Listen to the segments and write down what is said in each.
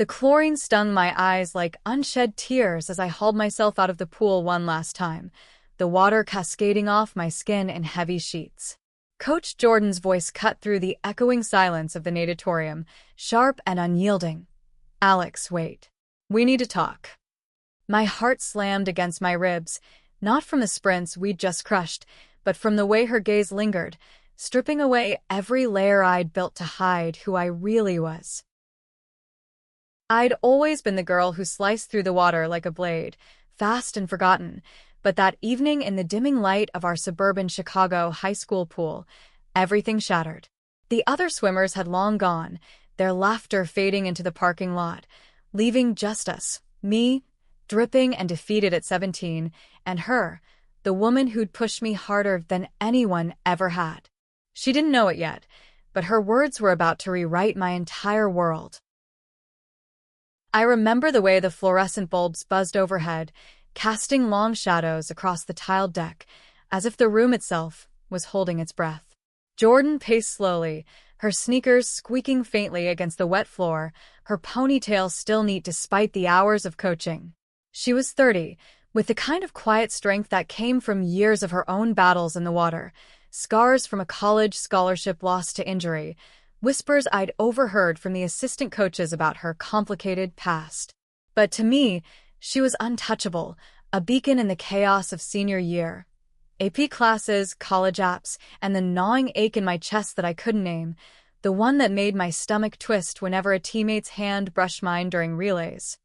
The chlorine stung my eyes like unshed tears as I hauled myself out of the pool one last time, the water cascading off my skin in heavy sheets. Coach Jordan's voice cut through the echoing silence of the natatorium, sharp and unyielding. "Alex, wait. We need to talk." My heart slammed against my ribs, not from the sprints we'd just crushed, but from the way her gaze lingered, stripping away every layer I'd built to hide who I really was. I'd always been the girl who sliced through the water like a blade, fast and forgotten, but that evening in the dimming light of our suburban Chicago high school pool, everything shattered. The other swimmers had long gone, their laughter fading into the parking lot, leaving just us, me, dripping and defeated at 17, and her, the woman who'd pushed me harder than anyone ever had. She didn't know it yet, but her words were about to rewrite my entire world. I remember the way the fluorescent bulbs buzzed overhead, casting long shadows across the tiled deck, as if the room itself was holding its breath. Jordan paced slowly, her sneakers squeaking faintly against the wet floor, her ponytail still neat despite the hours of coaching. She was 30, with the kind of quiet strength that came from years of her own battles in the water, scars from a college scholarship lost to injury, whispers I'd overheard from the assistant coaches about her complicated past. But to me, she was untouchable, a beacon in the chaos of senior year. AP classes, college apps, and the gnawing ache in my chest that I couldn't name, the one that made my stomach twist whenever a teammate's hand brushed mine during relays.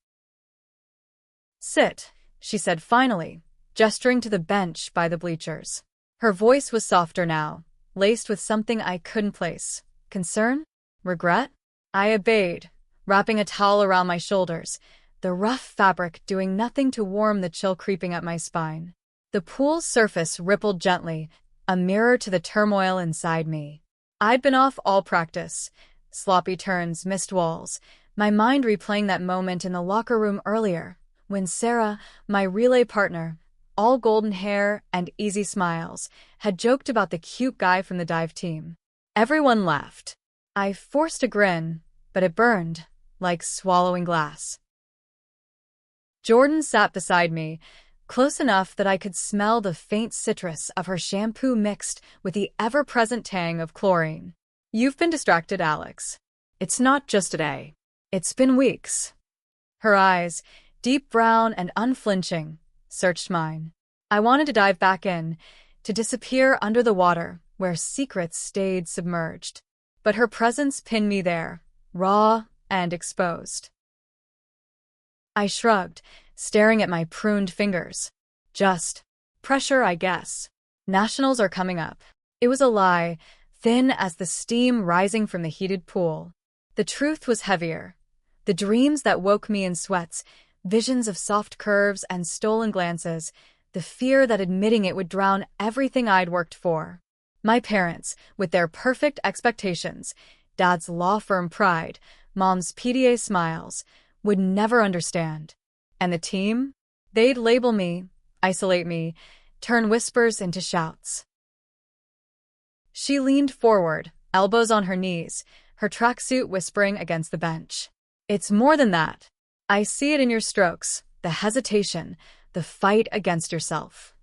"Sit," she said finally, gesturing to the bench by the bleachers. Her voice was softer now, laced with something I couldn't place. Concern? Regret? I obeyed, wrapping a towel around my shoulders, the rough fabric doing nothing to warm the chill creeping up my spine. The pool's surface rippled gently, a mirror to the turmoil inside me. I'd been off all practice, sloppy turns, missed walls, my mind replaying that moment in the locker room earlier, when Sarah, my relay partner, all golden hair and easy smiles, had joked about the cute guy from the dive team. Everyone laughed. I forced a grin, but it burned, like swallowing glass. Jordan sat beside me, close enough that I could smell the faint citrus of her shampoo mixed with the ever-present tang of chlorine. "You've been distracted, Alex. It's not just today. It's been weeks." Her eyes, deep brown and unflinching, searched mine. I wanted to dive back in, to disappear under the water, where secrets stayed submerged. But her presence pinned me there, raw and exposed. I shrugged, staring at my pruned fingers. "Just pressure, I guess. Nationals are coming up." It was a lie, thin as the steam rising from the heated pool. The truth was heavier. The dreams that woke me in sweats, visions of soft curves and stolen glances, the fear that admitting it would drown everything I'd worked for. My parents, with their perfect expectations, Dad's law firm pride, Mom's PDA smiles, would never understand. And the team? They'd label me, isolate me, turn whispers into shouts. She leaned forward, elbows on her knees, her tracksuit whispering against the bench. "It's more than that. I see it in your strokes, the hesitation, the fight against yourself."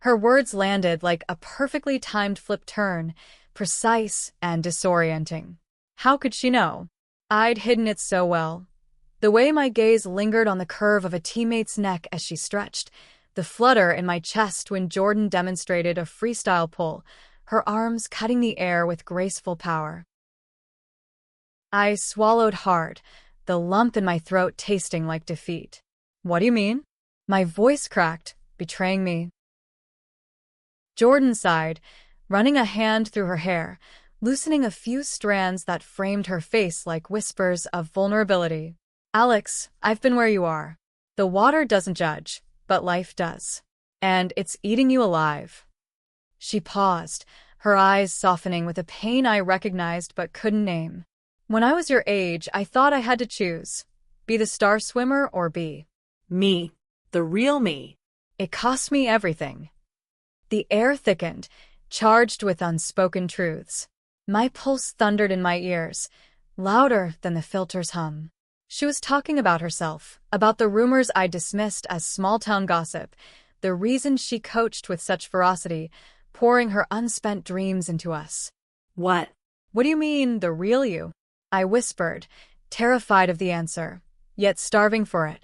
Her words landed like a perfectly timed flip turn, precise and disorienting. How could she know? I'd hidden it so well. The way my gaze lingered on the curve of a teammate's neck as she stretched, the flutter in my chest when Jordan demonstrated a freestyle pull, her arms cutting the air with graceful power. I swallowed hard, the lump in my throat tasting like defeat. "What do you mean?" My voice cracked, betraying me. Jordan sighed, running a hand through her hair, loosening a few strands that framed her face like whispers of vulnerability. "Alex, I've been where you are. The water doesn't judge, but life does. And it's eating you alive." She paused, her eyes softening with a pain I recognized but couldn't name. "When I was your age, I thought I had to choose. Be the star swimmer or be me, the real me." It cost me everything. The air thickened, charged with unspoken truths. My pulse thundered in my ears, louder than the filter's hum. She was talking about herself, about the rumors I dismissed as small-town gossip, the reason she coached with such ferocity, pouring her unspent dreams into us. What? What do you mean, the real you? I whispered, terrified of the answer, yet starving for it.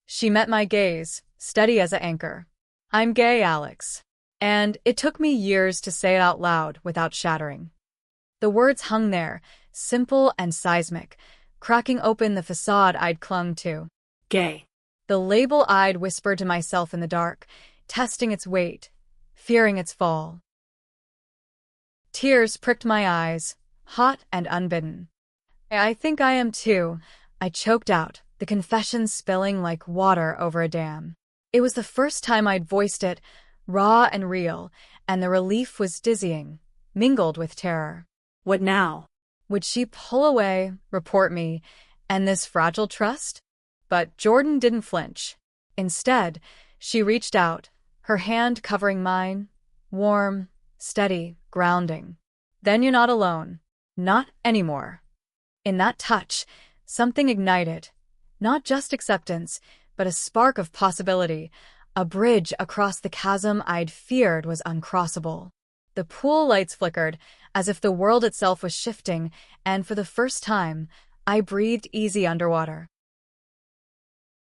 She met my gaze, steady as an anchor. I'm gay, Alex. And it took me years to say it out loud without shattering. The words hung there, simple and seismic, cracking open the facade I'd clung to. Gay. The label I'd whispered to myself in the dark, testing its weight, fearing its fall. Tears pricked my eyes, hot and unbidden. I think I am too, I choked out, the confession spilling like water over a dam. It was the first time I'd voiced it, raw and real, and the relief was dizzying, mingled with terror. What now? Would she pull away, report me, end this fragile trust? But Jordan didn't flinch. Instead, she reached out, her hand covering mine, warm, steady, grounding. Then you're not alone. Not anymore. In that touch, something ignited. Not just acceptance, but a spark of possibility, a bridge across the chasm I'd feared was uncrossable. The pool lights flickered, as if the world itself was shifting, and for the first time, I breathed easy underwater.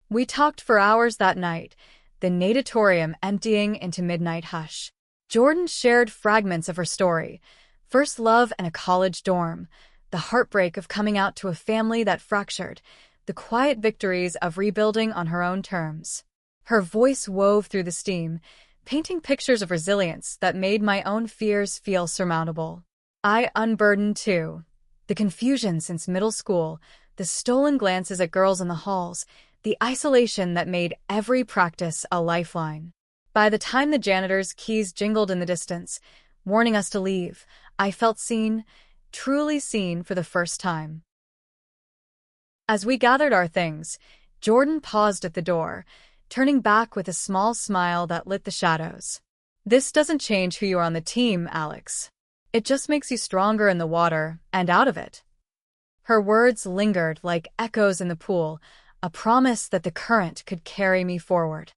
We talked for hours that night, the natatorium emptying into midnight hush. Jordan shared fragments of her story, first love in a college dorm, the heartbreak of coming out to a family that fractured, the quiet victories of rebuilding on her own terms. Her voice wove through the steam, painting pictures of resilience that made my own fears feel surmountable. I unburdened too. The confusion since middle school, the stolen glances at girls in the halls, the isolation that made every practice a lifeline. By the time the janitor's keys jingled in the distance, warning us to leave, I felt seen, truly seen for the first time. As we gathered our things, Jordan paused at the door, turning back with a small smile that lit the shadows. This doesn't change who you are on the team, Alex. It just makes you stronger in the water and out of it. Her words lingered like echoes in the pool, a promise that the current could carry me forward.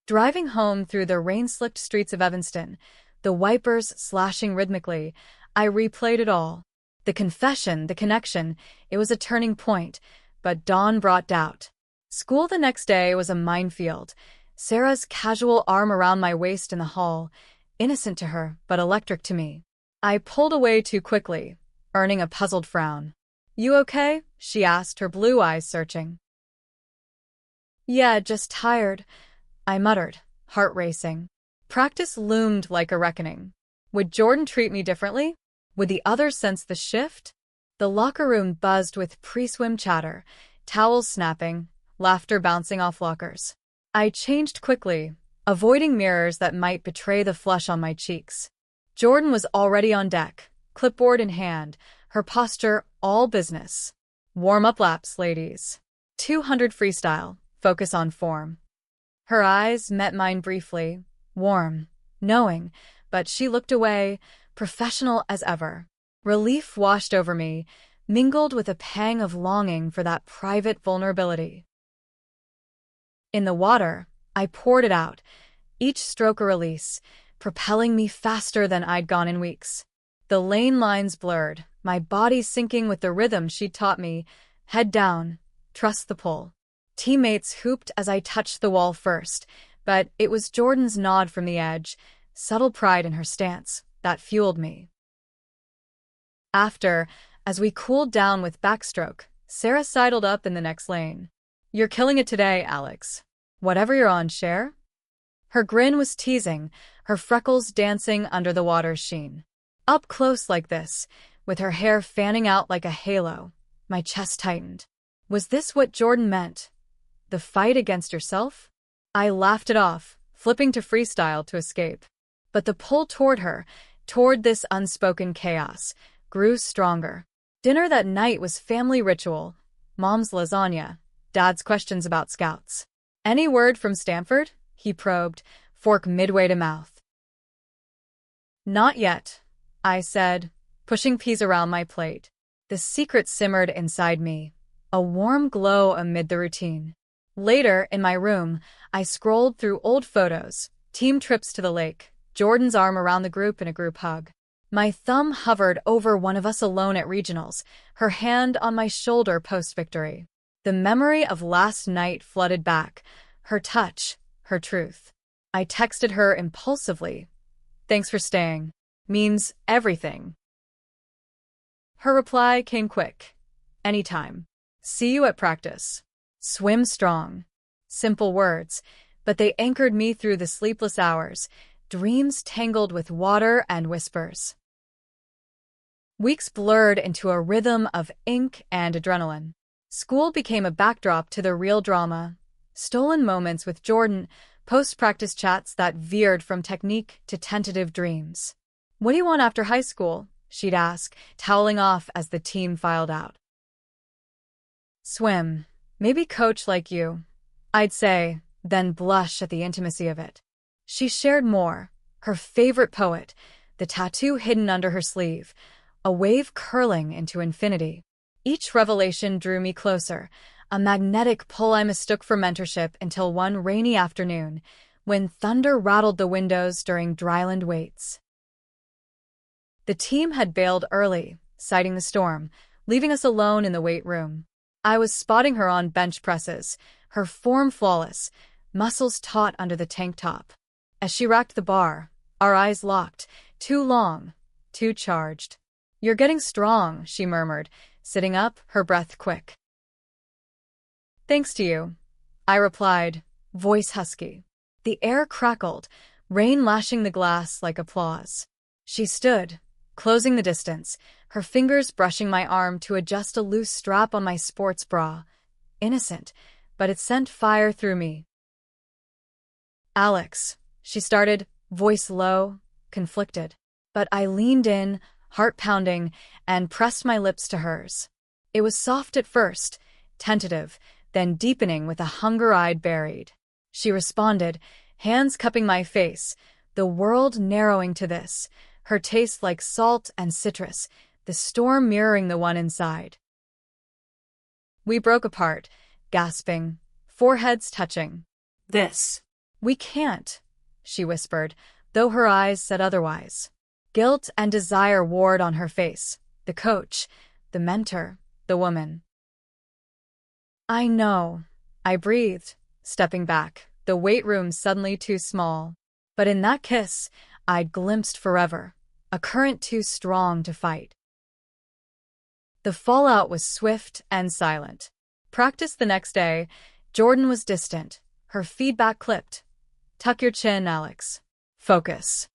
Driving home through the rain-slicked streets of Evanston, the wipers slashing rhythmically, I replayed it all. The confession, the connection, it was a turning point, but dawn brought doubt. School the next day was a minefield. Sarah's casual arm around my waist in the hall, innocent to her, but electric to me. I pulled away too quickly, earning a puzzled frown. You okay? She asked, her blue eyes searching. Yeah, just tired, I muttered, heart racing. Practice loomed like a reckoning. Would Jordan treat me differently? Would the others sense the shift? The locker room buzzed with pre-swim chatter, towels snapping, laughter bouncing off lockers. I changed quickly, avoiding mirrors that might betray the flush on my cheeks. Jordan was already on deck, clipboard in hand, her posture all business. Warm-up laps, ladies. 200 freestyle, focus on form. Her eyes met mine briefly, warm, knowing, but she looked away, professional as ever. Relief washed over me, mingled with a pang of longing for that private vulnerability. In the water, I poured it out, each stroke a release, propelling me faster than I'd gone in weeks. The lane lines blurred, my body syncing with the rhythm she'd taught me, head down, trust the pull. Teammates hooped as I touched the wall first, but it was Jordan's nod from the edge, subtle pride in her stance, that fueled me. After, as we cooled down with backstroke, Sarah sidled up in the next lane. You're killing it today, Alex. Whatever you're on, share? Her grin was teasing, her freckles dancing under the water's sheen. Up close like this, with her hair fanning out like a halo, my chest tightened. Was this what Jordan meant? The fight against yourself? I laughed it off, flipping to freestyle to escape. But the pull toward her, toward this unspoken chaos, grew stronger. Dinner that night was family ritual. Mom's lasagna, Dad's questions about scouts. Any word from Stanford? He probed, fork midway to mouth. Not yet, I said, pushing peas around my plate. The secret simmered inside me, a warm glow amid the routine. Later, in my room, I scrolled through old photos, team trips to the lake, Jordan's arm around the group in a group hug. My thumb hovered over one of us alone at regionals, her hand on my shoulder post-victory. The memory of last night flooded back, her touch, her truth. I texted her impulsively. "Thanks for staying. Means everything." Her reply came quick. "Anytime. See you at practice. Swim strong." Simple words, but they anchored me through the sleepless hours, dreams tangled with water and whispers. Weeks blurred into a rhythm of ink and adrenaline. School became a backdrop to the real drama. Stolen moments with Jordan, post-practice chats that veered from technique to tentative dreams. "What do you want after high school?" she'd ask, toweling off as the team filed out. "Swim. Maybe coach like you," I'd say, then blush at the intimacy of it. She shared more, her favorite poet, the tattoo hidden under her sleeve, a wave curling into infinity. Each revelation drew me closer, a magnetic pull I mistook for mentorship until one rainy afternoon, when thunder rattled the windows during dryland waits. The team had bailed early, citing the storm, leaving us alone in the weight room. I was spotting her on bench presses, her form flawless, muscles taut under the tank top. As she racked the bar, our eyes locked, too long, too charged. "You're getting strong," she murmured, sitting up, her breath quick. "Thanks to you," I replied, voice husky. The air crackled, rain lashing the glass like applause. She stood, closing the distance, her fingers brushing my arm to adjust a loose strap on my sports bra. Innocent, but it sent fire through me. "Alex," she started, voice low, conflicted. But I leaned in, heart pounding, and pressed my lips to hers. It was soft at first, tentative, then deepening with a hunger I'd buried. She responded, hands cupping my face, the world narrowing to this, her taste like salt and citrus, the storm mirroring the one inside. We broke apart, gasping, foreheads touching. This. "We can't," she whispered, though her eyes said otherwise. Guilt and desire warred on her face, the coach, the mentor, the woman. "I know," I breathed, stepping back, the weight room suddenly too small. But in that kiss, I'd glimpsed forever, a current too strong to fight. The fallout was swift and silent. Practice the next day, Jordan was distant, her feedback clipped. "Tuck your chin, Alex. Focus."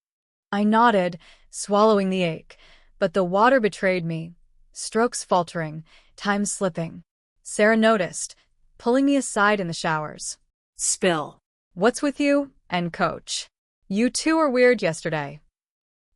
I nodded, swallowing the ache, but the water betrayed me, strokes faltering, time slipping. Sarah noticed, pulling me aside in the showers. Spill. "What's with you and coach? You two were weird yesterday."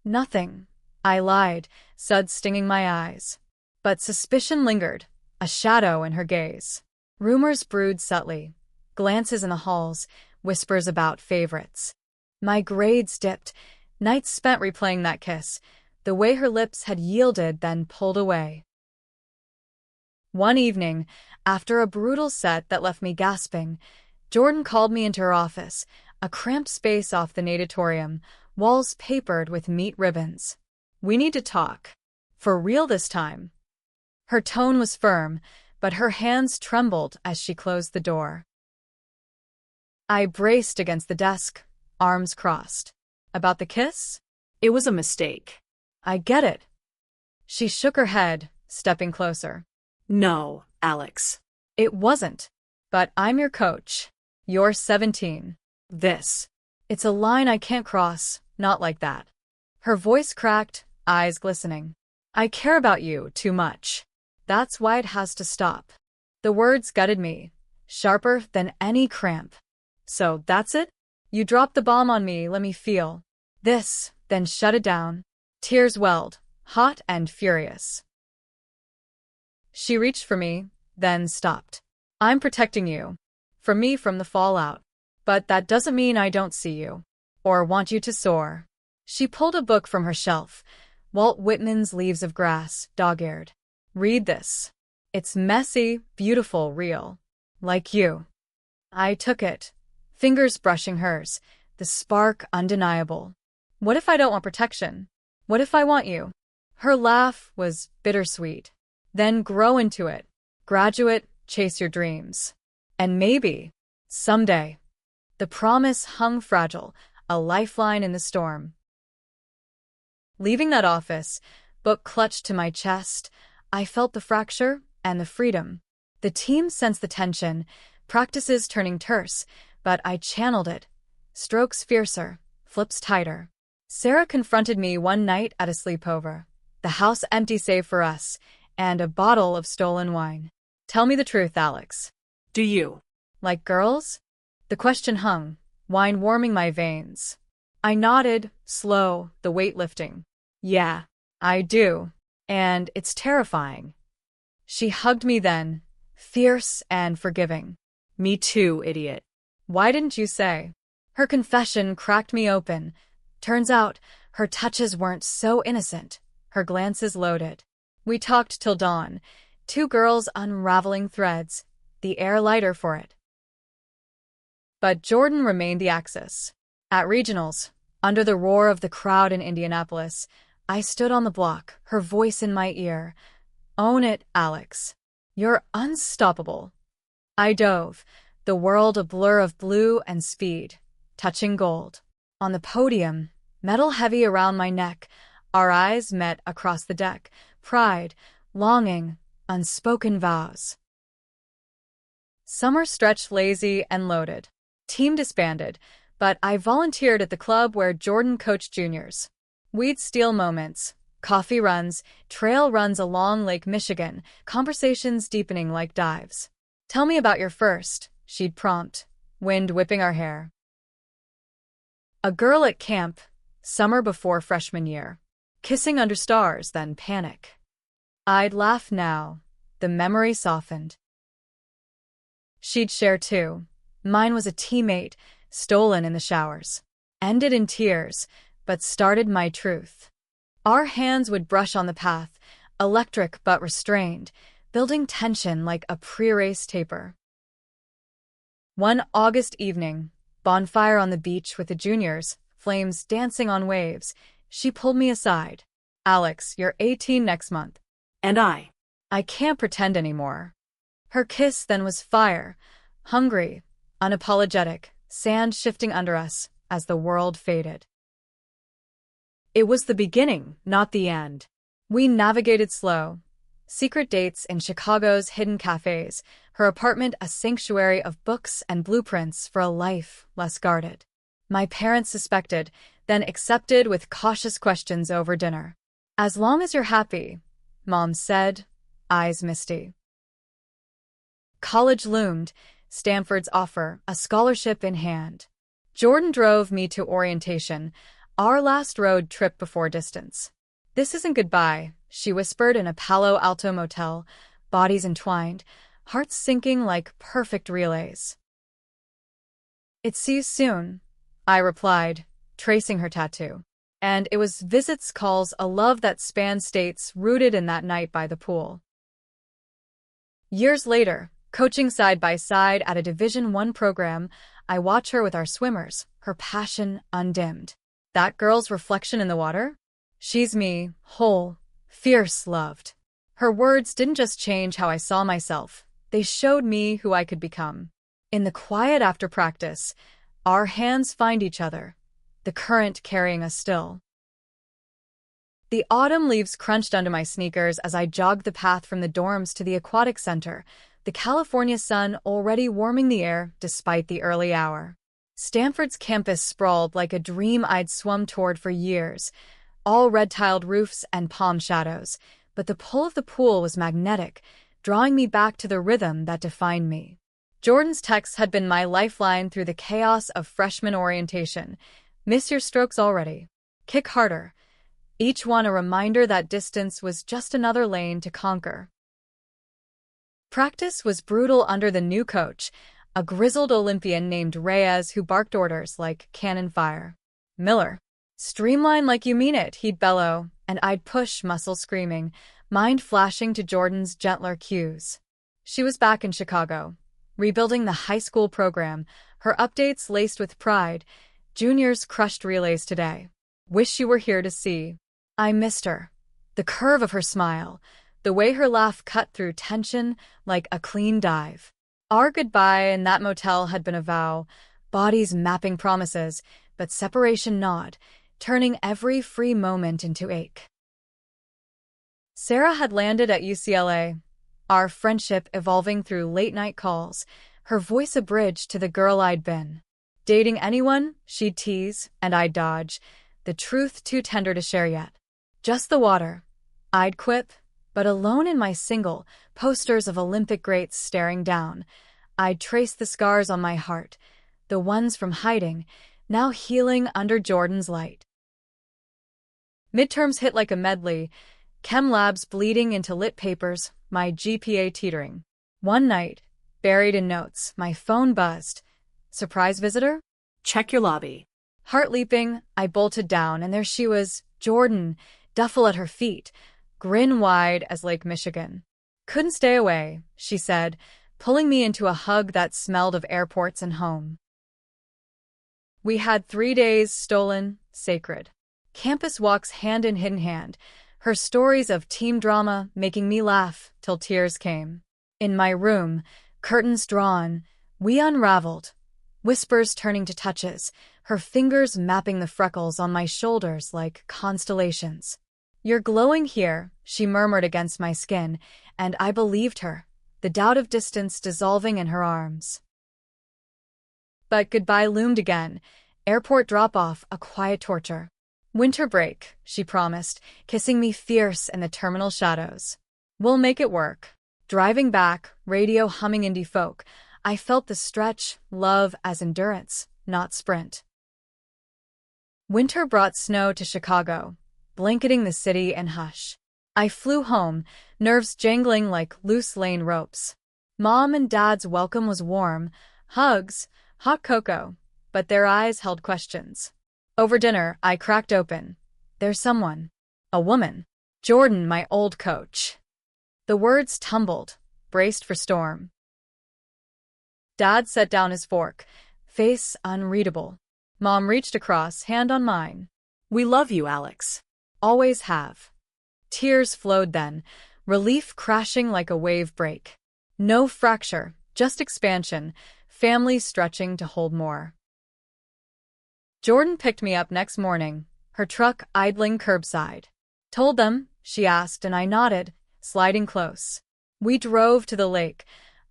"Nothing," I lied, suds stinging my eyes. But suspicion lingered, a shadow in her gaze. Rumors brewed subtly, glances in the halls, whispers about favorites. My grades dipped, nights spent replaying that kiss, the way her lips had yielded then pulled away. One evening, after a brutal set that left me gasping, Jordan called me into her office, a cramped space off the natatorium, walls papered with meat ribbons. "We need to talk. For real this time." Her tone was firm, but her hands trembled as she closed the door. I braced against the desk, arms crossed. "About the kiss?" It was a mistake. "I get it." She shook her head, stepping closer. No, Alex. "It wasn't. But I'm your coach. You're 17. This. It's a line I can't cross, not like that." Her voice cracked, eyes glistening. "I care about you too much. That's why it has to stop." The words gutted me, sharper than any cramp. "So that's it? You dropped the bomb on me, let me feel this, then shut it down." Tears welled, hot and furious. She reached for me, then stopped. "I'm protecting you. From me from the fallout. But that doesn't mean I don't see you. Or want you to soar." She pulled a book from her shelf, Walt Whitman's Leaves of Grass, dog-eared. Read this. It's messy, beautiful, real. Like you. I took it, fingers brushing hers, the spark undeniable. What if I don't want protection? What if I want you? Her laugh was bittersweet. Then grow into it. Graduate, chase your dreams. And maybe, someday. The promise hung fragile, a lifeline in the storm. Leaving that office, book clutched to my chest, I felt the fracture and the freedom. The team sensed the tension, practices turning terse, but I channeled it. Strokes fiercer, flips tighter. Sarah confronted me one night at a sleepover. The house empty save for us, and a bottle of stolen wine. Tell me the truth, Alex. Do you? Like girls? The question hung, wine warming my veins. I nodded, slow, the weight lifting. Yeah, I do. And it's terrifying. She hugged me then, fierce and forgiving. Me too, idiot. Why didn't you say? Her confession cracked me open. Turns out, her touches weren't so innocent. Her glances loaded. We talked till dawn, two girls unraveling threads, the air lighter for it. But Jordan remained the axis. At regionals, under the roar of the crowd in Indianapolis, I stood on the block, her voice in my ear. Own it, Alex. You're unstoppable. I dove, the world a blur of blue and speed, touching gold. On the podium, metal heavy around my neck, our eyes met across the deck, pride, longing, unspoken vows. Summer stretched lazy and loaded. Team disbanded, but I volunteered at the club where Jordan coached juniors. We'd steal moments, coffee runs, trail runs along Lake Michigan, conversations deepening like dives. Tell me about your first, she'd prompt, wind whipping our hair. A girl at camp, summer before freshman year. Kissing under stars, then panic. I'd laugh now, the memory softened. She'd share too. Mine was a teammate, stolen in the showers. Ended in tears, but started my truth. Our hands would brush on the path, electric but restrained, building tension like a pre-race taper. One August evening, bonfire on the beach with the juniors, flames dancing on waves, she pulled me aside. Alex, you're 18 next month. And I can't pretend anymore. Her kiss then was fire, hungry, unapologetic, sand shifting under us as the world faded. It was the beginning, not the end. We navigated slow. Secret dates in Chicago's hidden cafes, her apartment a sanctuary of books and blueprints for a life less guarded. My parents suspected, then accepted with cautious questions over dinner. As long as you're happy, Mom said, eyes misty. College loomed, Stanford's offer, a scholarship in hand. Jordan drove me to orientation, our last road trip before distance. This isn't goodbye, she whispered in a Palo Alto motel, bodies entwined, hearts sinking like perfect relays. It's see you soon, I replied, tracing her tattoo. And it was visits, calls, a love that spanned states rooted in that night by the pool. Years later, coaching side by side at a Division I program, I watch her with our swimmers, her passion undimmed. That girl's reflection in the water? She's me, whole, fierce, loved. Her words didn't just change how I saw myself, they showed me who I could become. In the quiet after practice, our hands find each other, the current carrying us still. The autumn leaves crunched under my sneakers as I jogged the path from the dorms to the aquatic center, the California sun already warming the air despite the early hour. Stanford's campus sprawled like a dream I'd swum toward for years, all red-tiled roofs and palm shadows, but the pull of the pool was magnetic, drawing me back to the rhythm that defined me. Jordan's texts had been my lifeline through the chaos of freshman orientation. Miss your strokes already. Kick harder. Each one a reminder that distance was just another lane to conquer. Practice was brutal under the new coach, a grizzled Olympian named Reyes who barked orders like cannon fire. Miller. Streamline like you mean it, he'd bellow, and I'd push, muscle screaming, mind flashing to Jordan's gentler cues. She was back in Chicago, rebuilding the high school program, her updates laced with pride. Juniors crushed relays today. Wish you were here to see. I missed her. The curve of her smile, the way her laugh cut through tension like a clean dive. Our goodbye in that motel had been a vow, bodies mapping promises, but separation gnawed, turning every free moment into ache. Sarah had landed at UCLA, our friendship evolving through late-night calls, her voice a bridge to the girl I'd been. Dating anyone, she'd tease, and I'd dodge, the truth too tender to share yet. Just the water, I'd quip, but alone in my single, posters of Olympic greats staring down, I'd trace the scars on my heart, the ones from hiding, now healing under Jordan's light. Midterms hit like a medley, chem labs bleeding into lit papers, my GPA teetering. One night, buried in notes, my phone buzzed. Surprise visitor? Check your lobby. Heart leaping, I bolted down, and there she was, Jordan, duffel at her feet, grin wide as Lake Michigan. Couldn't stay away, she said, pulling me into a hug that smelled of airports and home. We had 3 days stolen, sacred. Campus walks hand in hand, her stories of team drama making me laugh till tears came. In my room, curtains drawn, we unraveled, whispers turning to touches, her fingers mapping the freckles on my shoulders like constellations. You're glowing here, she murmured against my skin, and I believed her, the doubt of distance dissolving in her arms. But goodbye loomed again, airport drop-off a quiet torture. Winter break, she promised, kissing me fierce in the terminal shadows. We'll make it work. Driving back, radio humming indie folk, I felt the stretch, love as endurance, not sprint. Winter brought snow to Chicago, blanketing the city in hush. I flew home, nerves jangling like loose lane ropes. Mom and Dad's welcome was warm, hugs, hot cocoa, but their eyes held questions. Over dinner, I cracked open. There's someone. A woman. Jordan, my old coach. The words tumbled, braced for storm. Dad set down his fork, face unreadable. Mom reached across, hand on mine. We love you, Alex. Always have. Tears flowed then, relief crashing like a wave break. No fracture, just expansion, family stretching to hold more. Jordan picked me up next morning, her truck idling curbside. Told them, she asked, and I nodded, sliding close. We drove to the lake,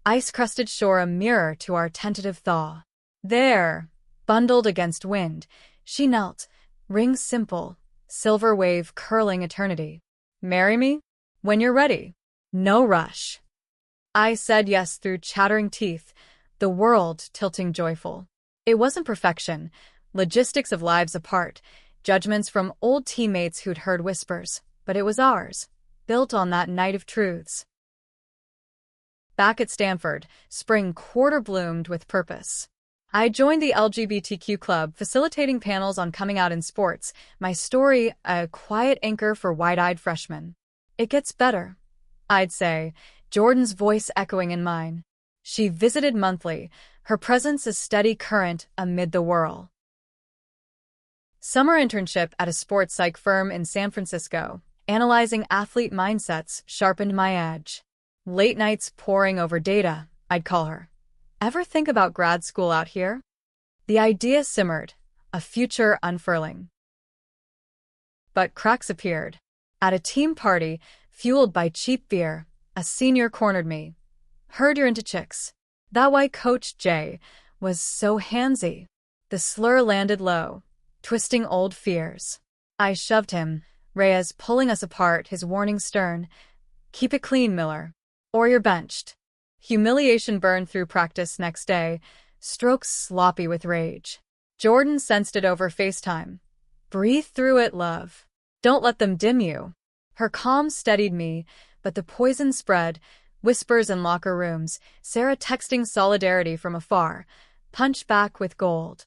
ice-crusted shore a mirror to our tentative thaw. There, bundled against wind, she knelt, ring simple, silver wave curling eternity. Marry me? When you're ready. No rush. I said yes through chattering teeth, the world tilting joyful. It wasn't perfection, logistics of lives apart, judgments from old teammates who'd heard whispers, but it was ours, built on that night of truths. Back at Stanford, spring quarter bloomed with purpose. I joined the LGBTQ club, facilitating panels on coming out in sports, my story a quiet anchor for wide-eyed freshmen. It gets better, I'd say, Jordan's voice echoing in mine. She visited monthly, her presence a steady current amid the whirl. Summer internship at a sports psych firm in San Francisco, analyzing athlete mindsets, sharpened my edge. Late nights poring over data, I'd call her. Ever think about grad school out here? The idea simmered, a future unfurling. But cracks appeared. At a team party, fueled by cheap beer, a senior cornered me. Heard you're into chicks. That white coach, Jay, was so handsy. The slur landed low, twisting old fears. I shoved him, Reyes pulling us apart, his warning stern. Keep it clean, Miller, or you're benched. Humiliation burned through practice next day, strokes sloppy with rage. Jordan sensed it over FaceTime. Breathe through it, love. Don't let them dim you. Her calm steadied me, but the poison spread, whispers in locker rooms, Sarah texting solidarity from afar, punch back with gold.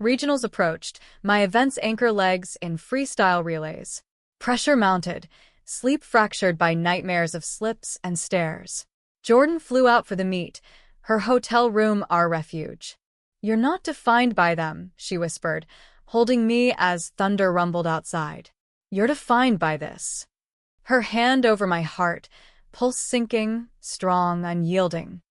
Regionals approached, my events anchor legs in freestyle relays. Pressure mounted, sleep fractured by nightmares of slips and stairs. Jordan flew out for the meet, her hotel room our refuge. "You're not defined by them," she whispered, holding me as thunder rumbled outside. "You're defined by this." Her hand over my heart, pulse sinking, strong, unyielding.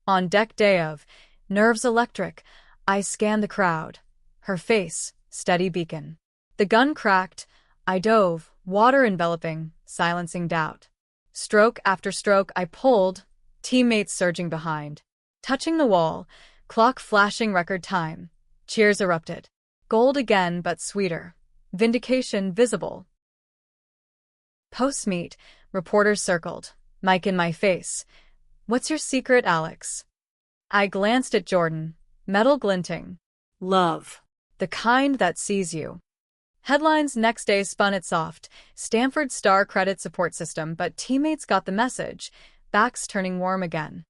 On deck day of, nerves electric, I scanned the crowd. Her face, steady beacon. The gun cracked. I dove, water enveloping, silencing doubt. Stroke after stroke I pulled, teammates surging behind. Touching the wall, clock flashing record time. Cheers erupted. Gold again, but sweeter. Vindication visible. Post-meet, reporters circled. Mic in my face. "What's your secret, Alex?" I glanced at Jordan, metal glinting. Love. The kind that sees you. Headlines next day spun it soft. Stanford star credit support system, but teammates got the message. Backs turning warm again.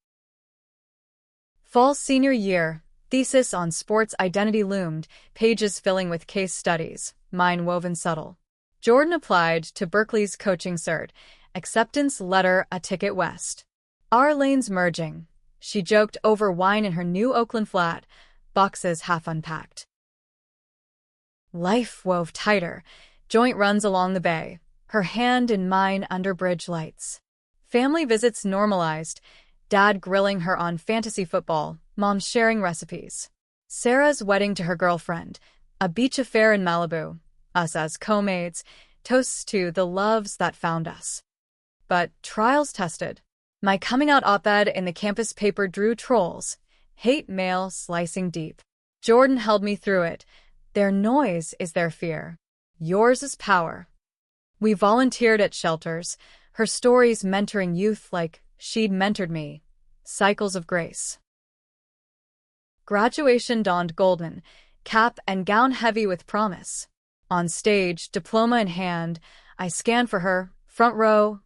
Fall senior year. Thesis on sports identity loomed, pages filling with case studies, mine woven subtle. Jordan applied to Berkeley's coaching cert, acceptance letter a ticket west. Our lanes merging. She joked over wine in her new Oakland flat, boxes half unpacked. Life wove tighter, joint runs along the bay, her hand in mine under bridge lights. Family visits normalized, dad grilling her on fantasy football, mom sharing recipes. Sarah's wedding to her girlfriend, a beach affair in Malibu, us as co-maids, toasts to the loves that found us. But trials tested. My coming out op-ed in the campus paper drew trolls, hate mail slicing deep. Jordan held me through it. Their noise is their fear. Yours is power. We volunteered at shelters, her stories mentoring youth like she'd mentored me. Cycles of grace. Graduation dawned golden, cap and gown heavy with promise. On stage, diploma in hand, I scanned for her, front row,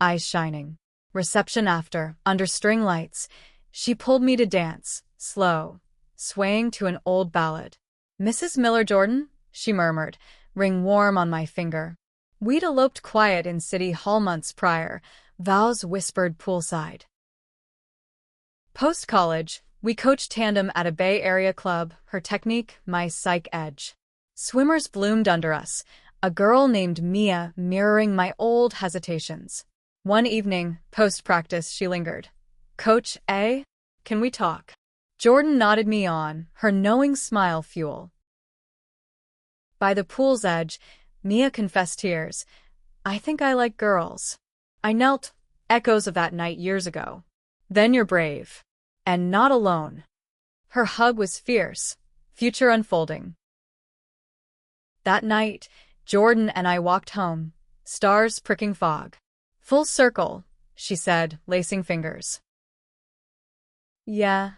eyes shining. Reception after, under string lights, she pulled me to dance, slow, swaying to an old ballad. "Mrs. Miller Jordan," she murmured, ring warm on my finger. We'd eloped quiet in City Hall months prior, vows whispered poolside. Post-college, we coached tandem at a Bay Area club, her technique, my psych edge. Swimmers bloomed under us, a girl named Mia mirroring my old hesitations. One evening, post-practice, she lingered. "Coach A, can we talk?" Jordan nodded me on, her knowing smile fuel. By the pool's edge, Mia confessed tears. "I think I like girls." I knelt, echoes of that night years ago. "Then you're brave. And not alone." Her hug was fierce, future unfolding. That night, Jordan and I walked home, stars pricking fog. "Full circle," she said, lacing fingers. "Yeah,"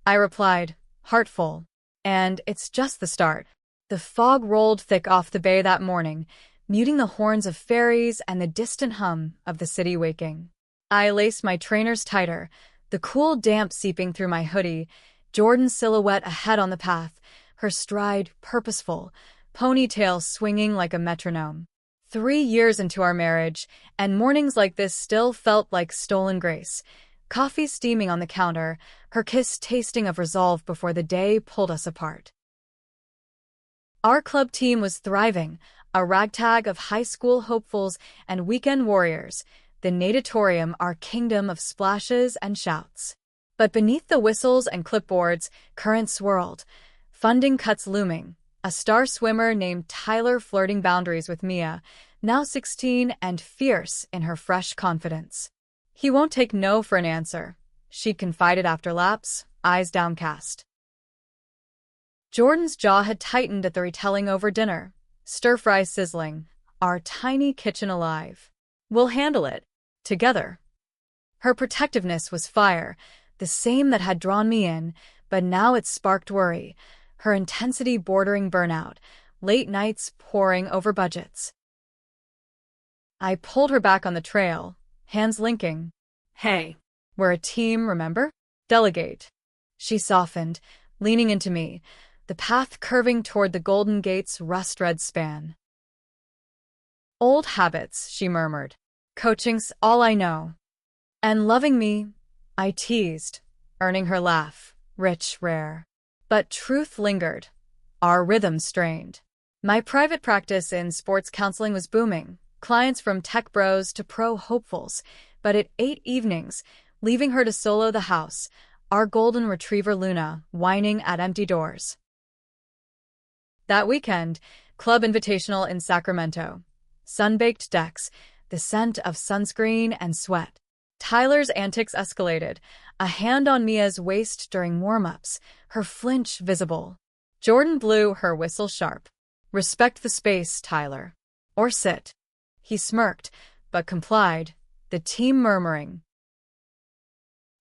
I replied, heartful. And it's just the start. The fog rolled thick off the bay that morning, muting the horns of ferries and the distant hum of the city waking. I laced my trainers tighter, the cool damp seeping through my hoodie, Jordan's silhouette ahead on the path, her stride purposeful, ponytail swinging like a metronome. 3 years into our marriage, and mornings like this still felt like stolen grace. Coffee steaming on the counter, her kiss tasting of resolve before the day pulled us apart. Our club team was thriving, a ragtag of high school hopefuls and weekend warriors, the natatorium our kingdom of splashes and shouts. But beneath the whistles and clipboards, currents swirled, funding cuts looming, a star swimmer named Tyler flirting boundaries with Mia, now 16 and fierce in her fresh confidence. "He won't take no for an answer," she confided after laps, eyes downcast. Jordan's jaw had tightened at the retelling over dinner, stir-fry sizzling, our tiny kitchen alive. "We'll handle it. Together." Her protectiveness was fire, the same that had drawn me in, but now it sparked worry, her intensity bordering burnout, late nights poring over budgets. I pulled her back on the trail, hands linking. "Hey, "We're a team, remember? Delegate." She softened, leaning into me, the path curving toward the Golden Gate's rust-red span. Old habits, she murmured. Coaching's all I know. And loving me, I teased, earning her laugh, rich, rare. But truth lingered. Our rhythm strained. My private practice in sports counseling was booming, clients from tech bros to pro hopefuls, but at 8 evenings, leaving her to solo the house, our golden retriever Luna whining at empty doors. That weekend, club invitational in Sacramento. Sun-baked decks, the scent of sunscreen and sweat. Tyler's antics escalated, a hand on Mia's waist during warm-ups, her flinch visible. Jordan blew her whistle sharp. Respect the space, Tyler. Or sit. He smirked, but complied, the team murmuring.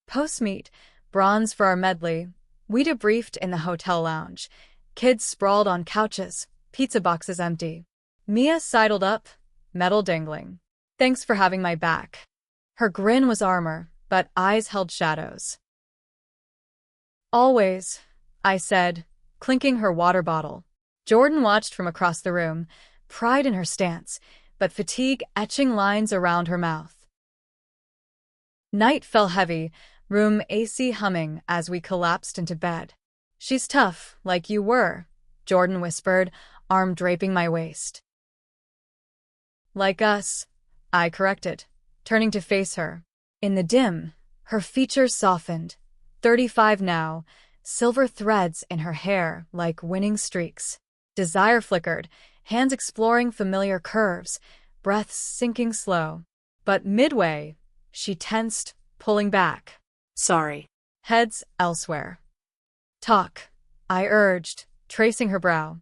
Post-meet, bronze for our medley, we debriefed in the hotel lounge. Kids sprawled on couches, pizza boxes empty. Mia sidled up, medal dangling. Thanks for having my back. Her grin was armor, but eyes held shadows. Always, I said, clinking her water bottle. Jordan watched from across the room, pride in her stance, but fatigue etching lines around her mouth. Night fell heavy, room AC humming as we collapsed into bed. She's tough, like you were, Jordan whispered, arm draping my waist. Like us, I corrected, turning to face her. In the dim, her features softened. 35 now, silver threads in her hair like winning streaks. Desire flickered, hands exploring familiar curves, breaths sinking slow. But midway, she tensed, pulling back. Sorry. Heads elsewhere. Talk, I urged, tracing her brow.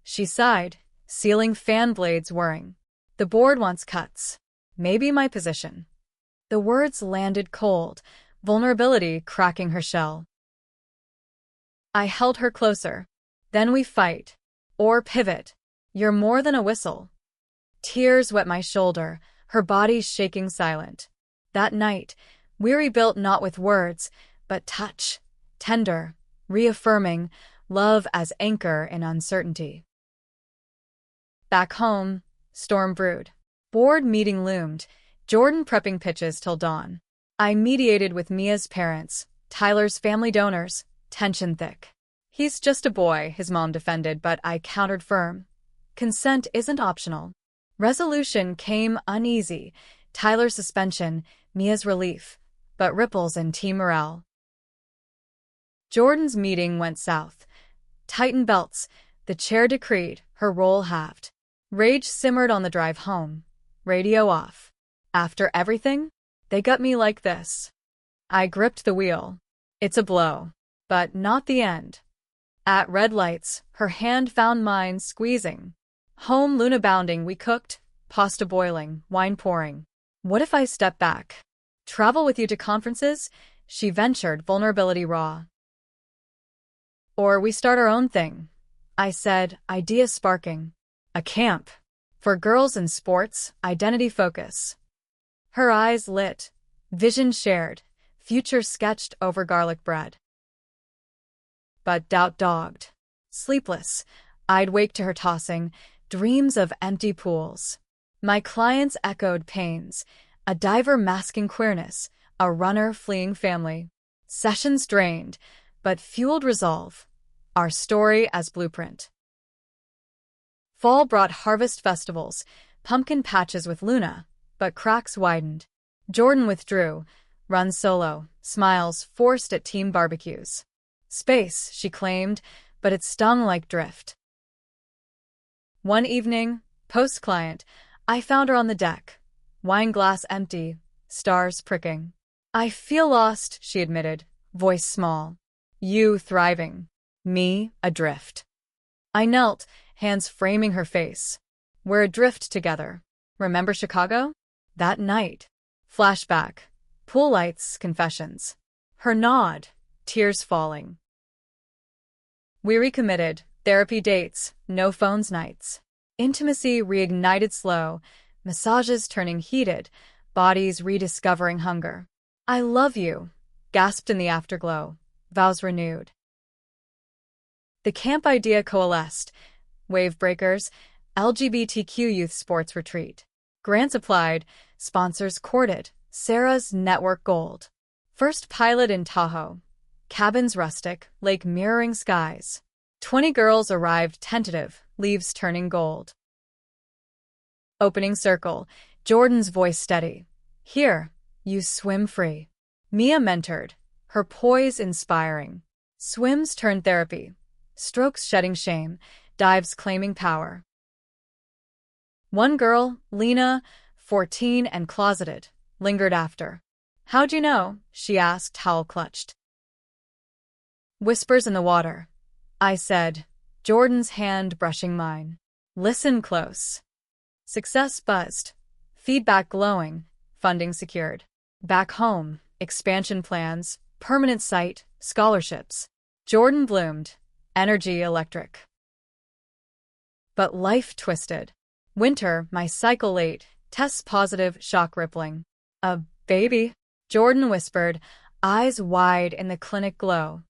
She sighed, ceiling fan blades whirring. The board wants cuts. Maybe my position. The words landed cold, vulnerability cracking her shell. I held her closer. Then we fight. Or pivot. You're more than a whistle. Tears wet my shoulder, her body shaking silent. That night, we rebuilt not with words, but touch. Tender, reaffirming, love as anchor in uncertainty. Back home, storm brewed. Board meeting loomed, Jordan prepping pitches till dawn. I mediated with Mia's parents, Tyler's family donors, tension thick. He's just a boy, his mom defended, but I countered firm. Consent isn't optional. Resolution came uneasy, Tyler's suspension, Mia's relief, but ripples in team morale. Jordan's meeting went south. Tighten belts, the chair decreed, her role halved. Rage simmered on the drive home. Radio off. After everything, they got me like this. I gripped the wheel. It's a blow, but not the end. At red lights, her hand found mine squeezing. Home Luna bounding, we cooked, pasta boiling, wine pouring. What if I step back? Travel with you to conferences? She ventured, vulnerability raw. Or we start our own thing, I said, idea sparking. A camp. For girls in sports, identity focus. Her eyes lit, vision shared, future sketched over garlic bread. But doubt dogged. Sleepless, I'd wake to her tossing, dreams of empty pools. My clients echoed pains, a diver masking queerness, a runner fleeing family. Sessions drained, but fueled resolve. Our story as blueprint. Fall brought harvest festivals, pumpkin patches with Luna, but cracks widened. Jordan withdrew, run solo, smiles forced at team barbecues. Space, she claimed, but it stung like drift. One evening, post-client, I found her on the deck, wine glass empty, stars pricking. I feel lost, she admitted, voice small. You thriving. Me, adrift. I knelt, hands framing her face. We're adrift together. Remember Chicago? That night. Flashback. Pool lights, confessions. Her nod, tears falling. We recommitted, therapy dates, no phones nights. Intimacy reignited slow, massages turning heated, bodies rediscovering hunger. I love you, gasped in the afterglow, vows renewed. The camp idea coalesced, wave breakers, LGBTQ youth sports retreat. Grants applied, sponsors courted, Sarah's network gold. First pilot in Tahoe. Cabins rustic, lake mirroring skies. 20 girls arrived tentative, leaves turning gold. Opening circle, Jordan's voice steady. Here, you swim free. Mia mentored, her poise inspiring. Swims turn therapy. Strokes shedding shame, dives claiming power. One girl, Lena, 14 and closeted, lingered after. How'd you know? She asked, towel clutched. Whispers in the water. I said, Jordan's hand brushing mine. Listen close. Success buzzed. Feedback glowing. Funding secured. Back home, expansion plans, permanent site, scholarships. Jordan bloomed. Energy electric. But life twisted. Winter, my cycle late, tests positive, shock rippling. A baby? Jordan whispered, eyes wide in the clinic glow.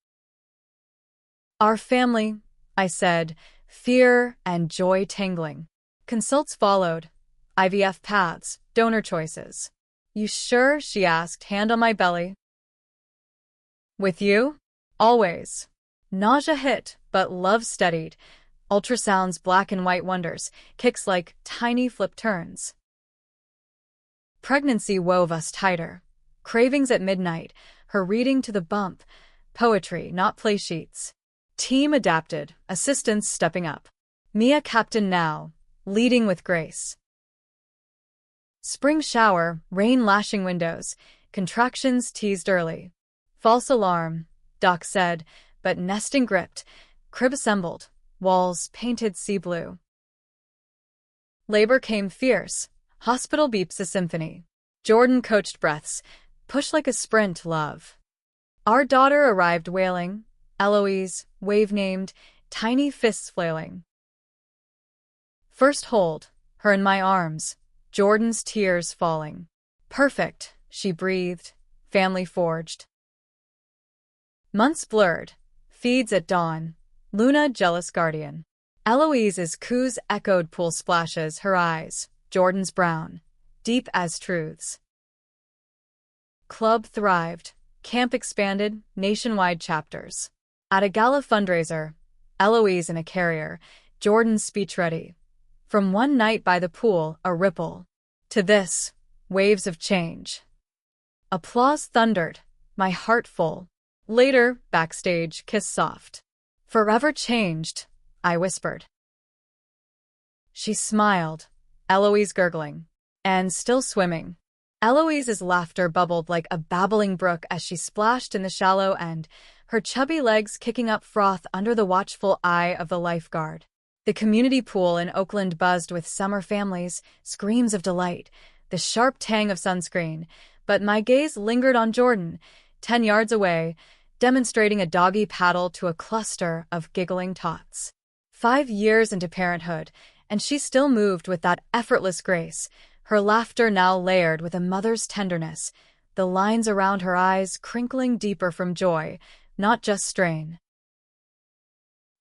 Our family, I said, fear and joy tingling. Consults followed. IVF paths, donor choices. You sure? She asked, hand on my belly. With you? Always. Nausea hit, but love steadied. Ultrasounds, black and white wonders, kicks like tiny flip turns. Pregnancy wove us tighter. Cravings at midnight, her reading to the bump. Poetry, not play sheets. Team adapted, assistants stepping up. Mia captain now, leading with grace. Spring shower, rain lashing windows, contractions teased early. False alarm, Doc said, but nesting gripped, crib assembled, walls painted sea blue. Labor came fierce, hospital beeps a symphony. Jordan coached breaths, push like a sprint, love. Our daughter arrived wailing, Eloise, wave named, tiny fists flailing. First hold, her in my arms, Jordan's tears falling. Perfect, she breathed, family forged. Months blurred, feeds at dawn, Luna jealous guardian. Eloise's coos echoed pool splashes, her eyes, Jordan's brown, deep as truths. Club thrived, camp expanded, nationwide chapters. At a gala fundraiser, Eloise in a carrier, Jordan's speech ready. From one night by the pool, a ripple. To this, waves of change. Applause thundered, my heart full. Later, backstage, kiss soft. Forever changed, I whispered. She smiled, Eloise gurgling. And still swimming. Eloise's laughter bubbled like a babbling brook as she splashed in the shallow end, her chubby legs kicking up froth under the watchful eye of the lifeguard. The community pool in Oakland buzzed with summer families, screams of delight, the sharp tang of sunscreen, but my gaze lingered on Jordan, 10 yards away, demonstrating a doggy paddle to a cluster of giggling tots. 5 years into parenthood, and she still moved with that effortless grace, her laughter now layered with a mother's tenderness, the lines around her eyes crinkling deeper from joy, not just strain.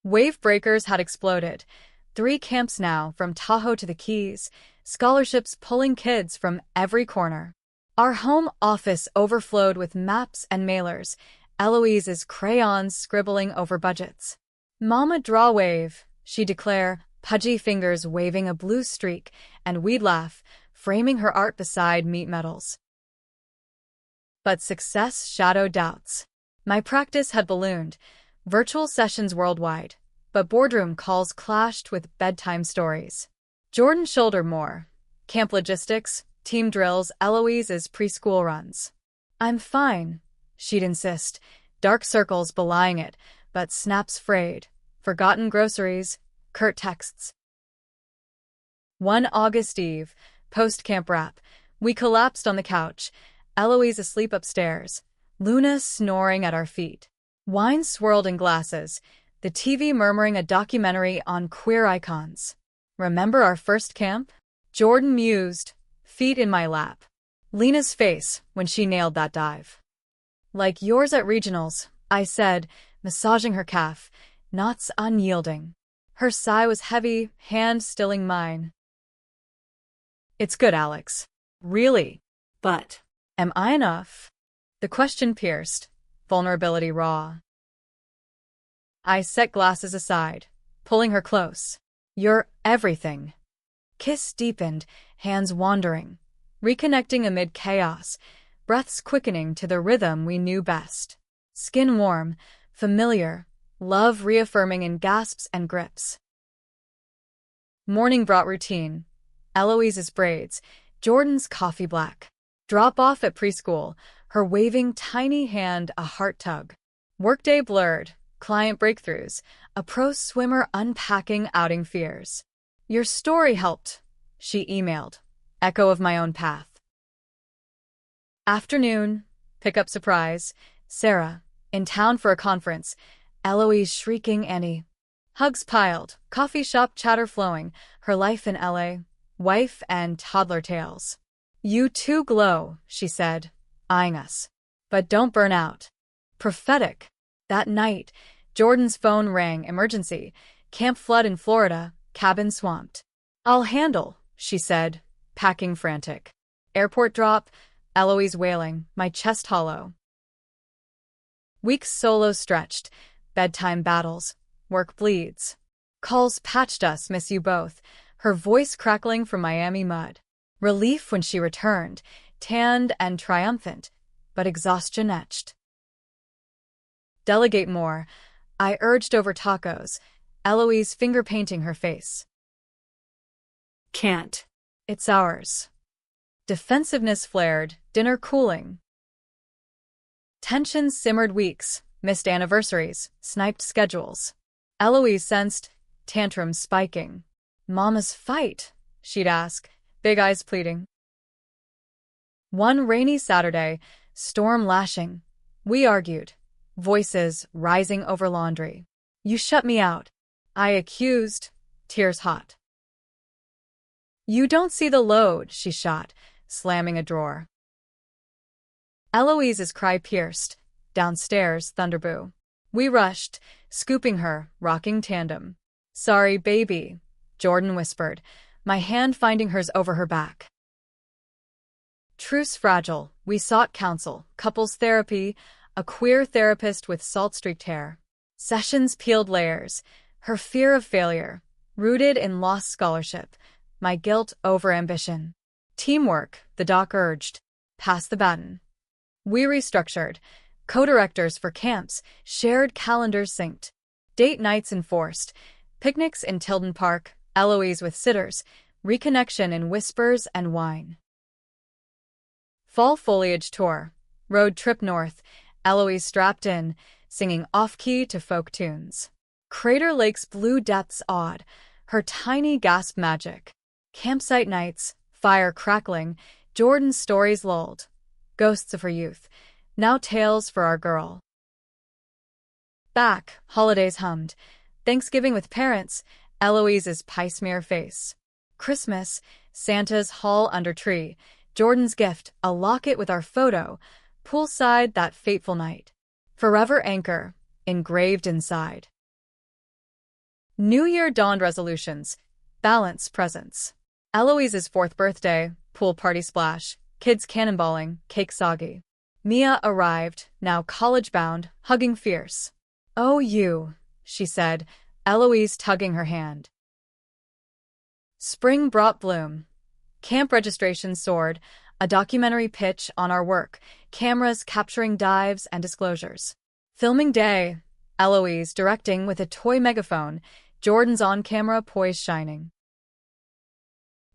Wave breakers had exploded. 3 camps now, from Tahoe to the Keys, scholarships pulling kids from every corner. Our home office overflowed with maps and mailers, Eloise's crayons scribbling over budgets. Mama draw wave, she'd declare, pudgy fingers waving a blue streak, and we'd laugh, framing her art beside meat medals. But success shadowed doubts. My practice had ballooned, virtual sessions worldwide, but boardroom calls clashed with bedtime stories. Jordan shouldered more. Camp logistics, team drills, Eloise's preschool runs. I'm fine, she'd insist, dark circles belying it, but snaps frayed. Forgotten groceries, curt texts. One August Eve, post-camp wrap, we collapsed on the couch, Eloise asleep upstairs, Luna snoring at our feet. Wine swirled in glasses, the TV murmuring a documentary on queer icons. Remember our first camp? Jordan mused, feet in my lap. Lena's face when she nailed that dive. Like yours at regionals, I said, massaging her calf, knots unyielding. Her sigh was heavy, hand stilling mine. It's good, Alex. Really. But Am I enough? The question pierced, vulnerability raw. I set glasses aside, pulling her close. You're everything. Kiss deepened, hands wandering, reconnecting amid chaos, breaths quickening to the rhythm we knew best. Skin warm, familiar, love reaffirming in gasps and grips. Morning brought routine. Eloise's braids, Jordan's coffee black. Drop off at preschool, her waving tiny hand a heart tug. Workday blurred, client breakthroughs, a pro swimmer unpacking outing fears. Your story helped, she emailed, echo of my own path. Afternoon, pickup surprise, Sarah, in town for a conference, Eloise shrieking Annie. Hugs piled, coffee shop chatter flowing, her life in LA, wife and toddler tales. You too glow, she said, eyeing us. But don't burn out. Prophetic. That night, Jordan's phone rang, emergency, camp flood in Florida, cabin swamped. I'll handle, she said, packing frantic. Airport drop, Eloise wailing, my chest hollow. Weeks solo stretched, bedtime battles, work bleeds. Calls patched us, miss you both, her voice crackling from Miami mud. Relief when she returned, tanned and triumphant, but exhaustion etched. Delegate more, I urged over tacos, Eloise finger painting her face. Can't. It's ours. Defensiveness flared, dinner cooling. Tensions simmered weeks, missed anniversaries, sniped schedules. Eloise sensed tantrums spiking. Mama's fight, she'd ask, big eyes pleading. One rainy Saturday, storm lashing, we argued, voices rising over laundry. You shut me out, I accused, tears hot. You don't see the load, she shot, slamming a drawer. Eloise's cry pierced, downstairs, thunderboo. We rushed, scooping her, rocking tandem. Sorry, baby, Jordan whispered, my hand finding hers over her back. Truce fragile, we sought counsel, couples therapy, a queer therapist with salt-streaked hair. Sessions peeled layers, her fear of failure, rooted in lost scholarship, my guilt over ambition. Teamwork, the doc urged. Pass the baton. We restructured. Co-directors for camps, shared calendars synced. Date nights enforced. Picnics in Tilden Park, Eloise with sitters, reconnection in whispers and wine. Fall foliage tour. Road trip north, Eloise strapped in, singing off-key to folk tunes. Crater Lake's blue depths awed, her tiny gasp magic. Campsite nights, fire crackling, Jordan's stories lulled. Ghosts of her youth, now tales for our girl. Back, holidays hummed. Thanksgiving with parents, Eloise's pie-smear face. Christmas, Santa's haul under tree, Jordan's gift, a locket with our photo, poolside that fateful night. Forever anchor, engraved inside. New Year dawned resolutions, balance presents. Eloise's 4th birthday, pool party splash, kids cannonballing, cake soggy. Mia arrived, now college-bound, hugging fierce. Oh, you, she said, Eloise tugging her hand. Spring brought bloom. Camp registration soared, a documentary pitch on our work, cameras capturing dives and disclosures. Filming day, Eloise directing with a toy megaphone, Jordan's on-camera poise shining.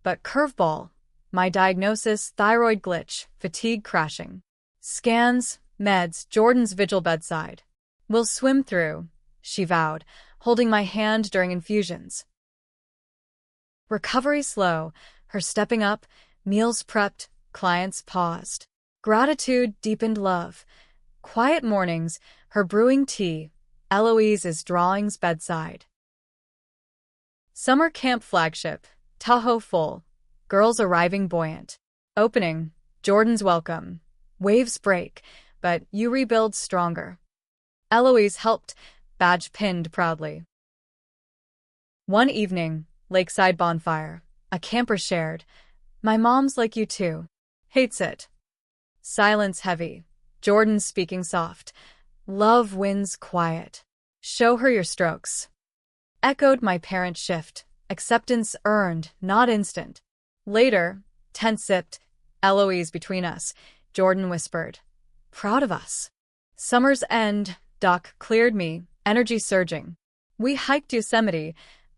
But curveball, my diagnosis, thyroid glitch, fatigue crashing. Scans, meds, Jordan's vigil bedside. We'll swim through, she vowed, holding my hand during infusions. Recovery slow, her stepping up, meals prepped, clients paused. Gratitude deepened love. Quiet mornings, her brewing tea, Eloise's drawings bedside. Summer camp flagship, Tahoe full, girls arriving buoyant. Opening, Jordan's welcome. Waves break, but you rebuild stronger. Eloise helped, badge pinned proudly. One evening, lakeside bonfire. A camper shared. My mom's like you too. Hates it. Silence heavy. Jordan speaking soft. Love wins quiet. Show her your strokes. Echoed my parents' shift. Acceptance earned, not instant. Later, tense sipped. Eloise between us. Jordan whispered. Proud of us. Summer's end. Doc cleared me, energy surging. We hiked Yosemite.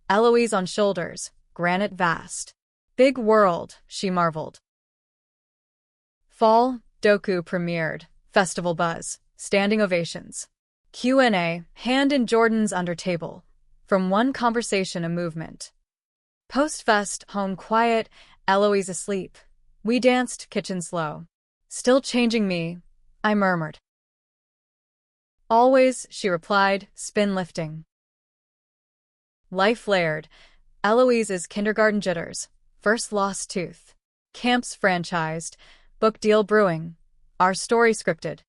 Eloise on shoulders. Granite vast. Big world, she marveled. Fall, doku premiered. Festival buzz. Standing ovations. Q&A, hand in Jordan's under table. From one conversation a movement. Post-fest, home quiet, Eloise asleep. We danced, kitchen slow. Still changing me, I murmured. Always, she replied, spin lifting. Life layered. Eloise's kindergarten jitters. First lost tooth. Camps franchised. Book deal brewing. Our story scripted.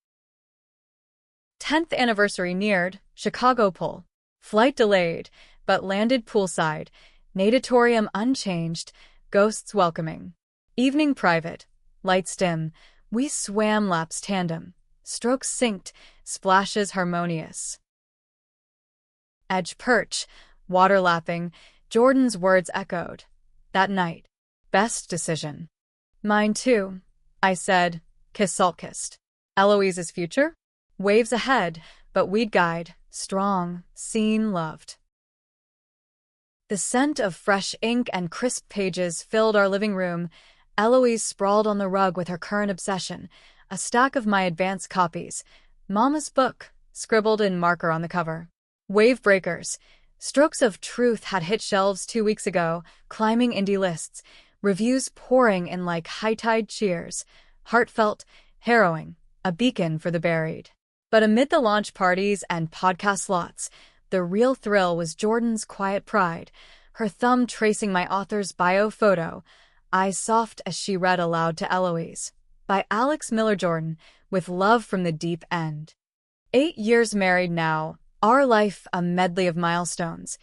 10th anniversary neared. Chicago pull. Flight delayed, but landed poolside. Natatorium unchanged. Ghosts welcoming. Evening private. Lights dim. We swam laps tandem. Strokes synced. Splashes harmonious. Edge perch. Water lapping. Jordan's words echoed. That night. Best decision. Mine too, I said. Kiss salt kissed. Eloise's future? Waves ahead, but we'd guide. Strong, seen, loved. The scent of fresh ink and crisp pages filled our living room. Eloise sprawled on the rug with her current obsession. A stack of my advanced copies. Mama's book, scribbled in marker on the cover. Wave breakers. Strokes of Truth had hit shelves 2 weeks ago, climbing indie lists. Reviews pouring in like high-tide cheers. Heartfelt, harrowing, a beacon for the buried. But amid the launch parties and podcast slots, the real thrill was Jordan's quiet pride, her thumb tracing my author's bio photo, eyes soft as she read aloud to Eloise. By Alex Miller Jordan, with love from the deep end. 8 years married now, our life a medley of milestones.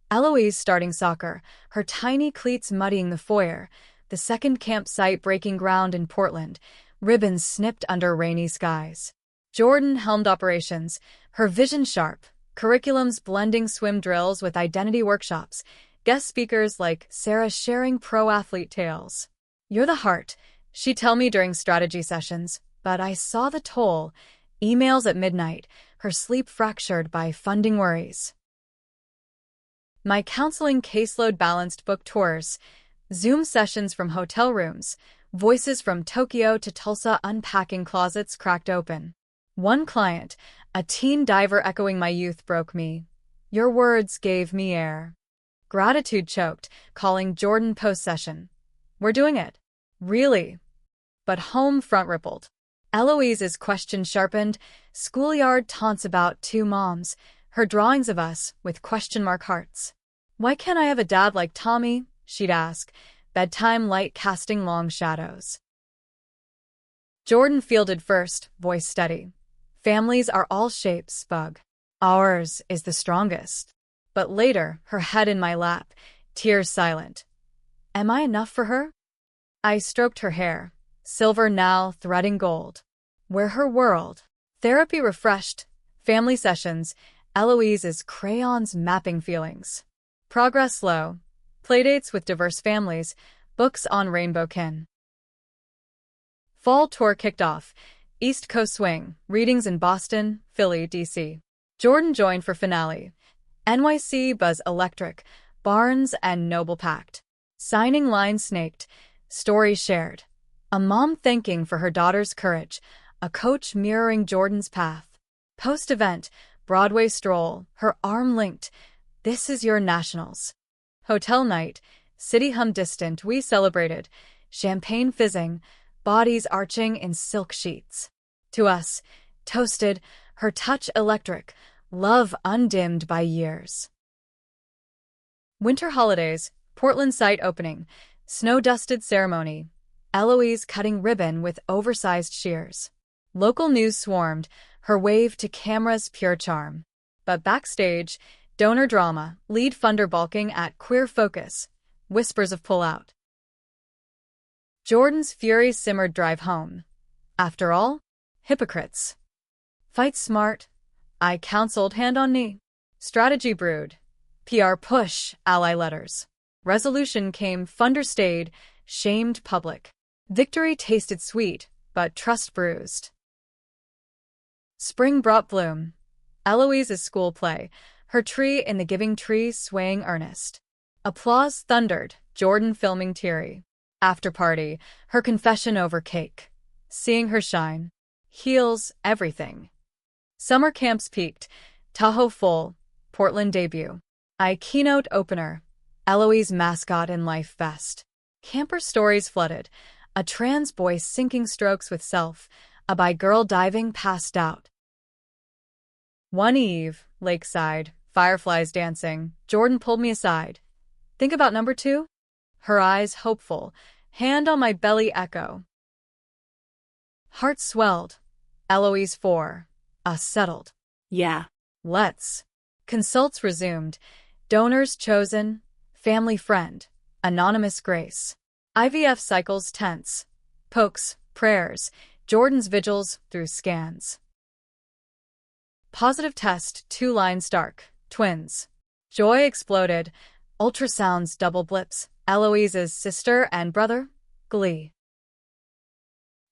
Eloise starting soccer, her tiny cleats muddying the foyer, the second campsite breaking ground in Portland, ribbons snipped under rainy skies. Jordan helmed operations, her vision sharp, curriculums blending swim drills with identity workshops, guest speakers like Sarah sharing pro-athlete tales. You're the heart, she'd tell me during strategy sessions, but I saw the toll. Emails at midnight, her sleep fractured by funding worries. My counseling caseload balanced book tours, Zoom sessions from hotel rooms, voices from Tokyo to Tulsa unpacking closets cracked open. One client, a teen diver echoing my youth, broke me. Your words gave me air. Gratitude choked, calling Jordan post-session. We're doing it. Really? But home front rippled. Eloise's question sharpened, schoolyard taunts about 2 moms, her drawings of us with question mark hearts. Why can't I have a dad like Tommy? She'd ask, bedtime light casting long shadows. Jordan fielded first, voice steady. Families are all shapes, bug. Ours is the strongest. But later, her head in my lap, tears silent. Am I enough for her? I stroked her hair, silver now threading gold. We're her world. Therapy refreshed, family sessions, Eloise's crayons mapping feelings. Progress slow, playdates with diverse families, books on rainbow kin. Fall tour kicked off, East Coast swing, readings in Boston, Philly, D.C. Jordan joined for finale. NYC buzz electric, Barnes and Noble packed. Signing lines snaked, stories shared. A mom thanking for her daughter's courage, a coach mirroring Jordan's path. Post-event, Broadway stroll, her arm linked. This is your nationals. Hotel night, city hum distant, we celebrated. Champagne fizzing, bodies arching in silk sheets. To us, toasted, her touch electric, love undimmed by years. Winter holidays, Portland site opening, snow-dusted ceremony, Eloise cutting ribbon with oversized shears. Local news swarmed, her wave to camera's pure charm. But backstage, Donor drama, lead funder balking at queer focus, whispers of pullout. Jordan's fury simmered drive home. After all, hypocrites. Fight smart, I counseled hand on knee. Strategy brewed. PR push, ally letters. Resolution came, funder stayed, shamed public. Victory tasted sweet, but trust bruised. Spring brought bloom. Eloise's school play, her tree in the giving tree swaying earnest. Applause thundered, Jordan filming teary. After party, her confession over cake. Seeing her shine. Heals everything. Summer camps peaked, Tahoe full, Portland debut. I keynote opener, Eloise mascot in life vest. Camper stories flooded, a trans boy sinking strokes with self, a bi girl diving passed out. One eve, lakeside, fireflies dancing, Jordan pulled me aside. Think about number 2? Her eyes hopeful, hand on my belly echo. Heart swelled. Eloise 4. Settled. Yeah. Let's. Consults resumed. Donors chosen. Family friend. Anonymous grace. IVF cycles tense. Pokes, prayers. Jordan's vigils through scans. Positive test, 2 lines dark. Twins. Joy exploded. Ultrasounds double blips. Eloise's sister and brother. Glee.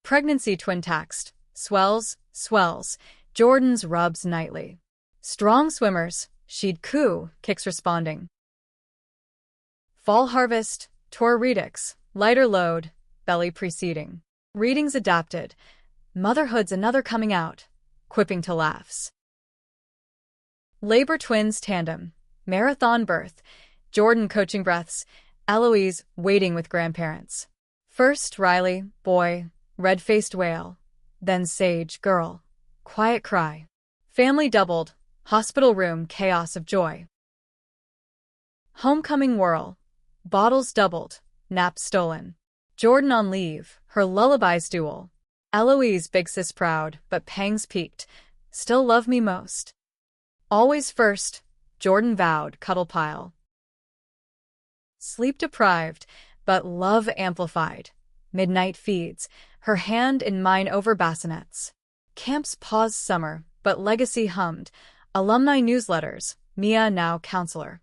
Pregnancy twin taxed. Swells, swells. Jordan's rubs nightly. Strong swimmers. She'd coo, kicks responding. Fall harvest. Tor redux. Lighter load. Belly preceding. Readings adapted. Motherhood's another coming out. Quipping to laughs. Labor twins tandem. Marathon birth. Jordan coaching breaths. Eloise waiting with grandparents. First Riley, boy, red-faced wail. Then Sage, girl. Quiet cry. Family doubled. Hospital room chaos of joy. Homecoming whirl. Bottles doubled. Naps stolen. Jordan on leave. Her lullabies duel. Eloise big sis proud, but pangs peaked. Still love me most. Always first, Jordan vowed, cuddle pile. Sleep deprived, but love amplified. Midnight feeds, her hand in mine over bassinets. Camps paused summer, but legacy hummed. Alumni newsletters, Mia now counselor.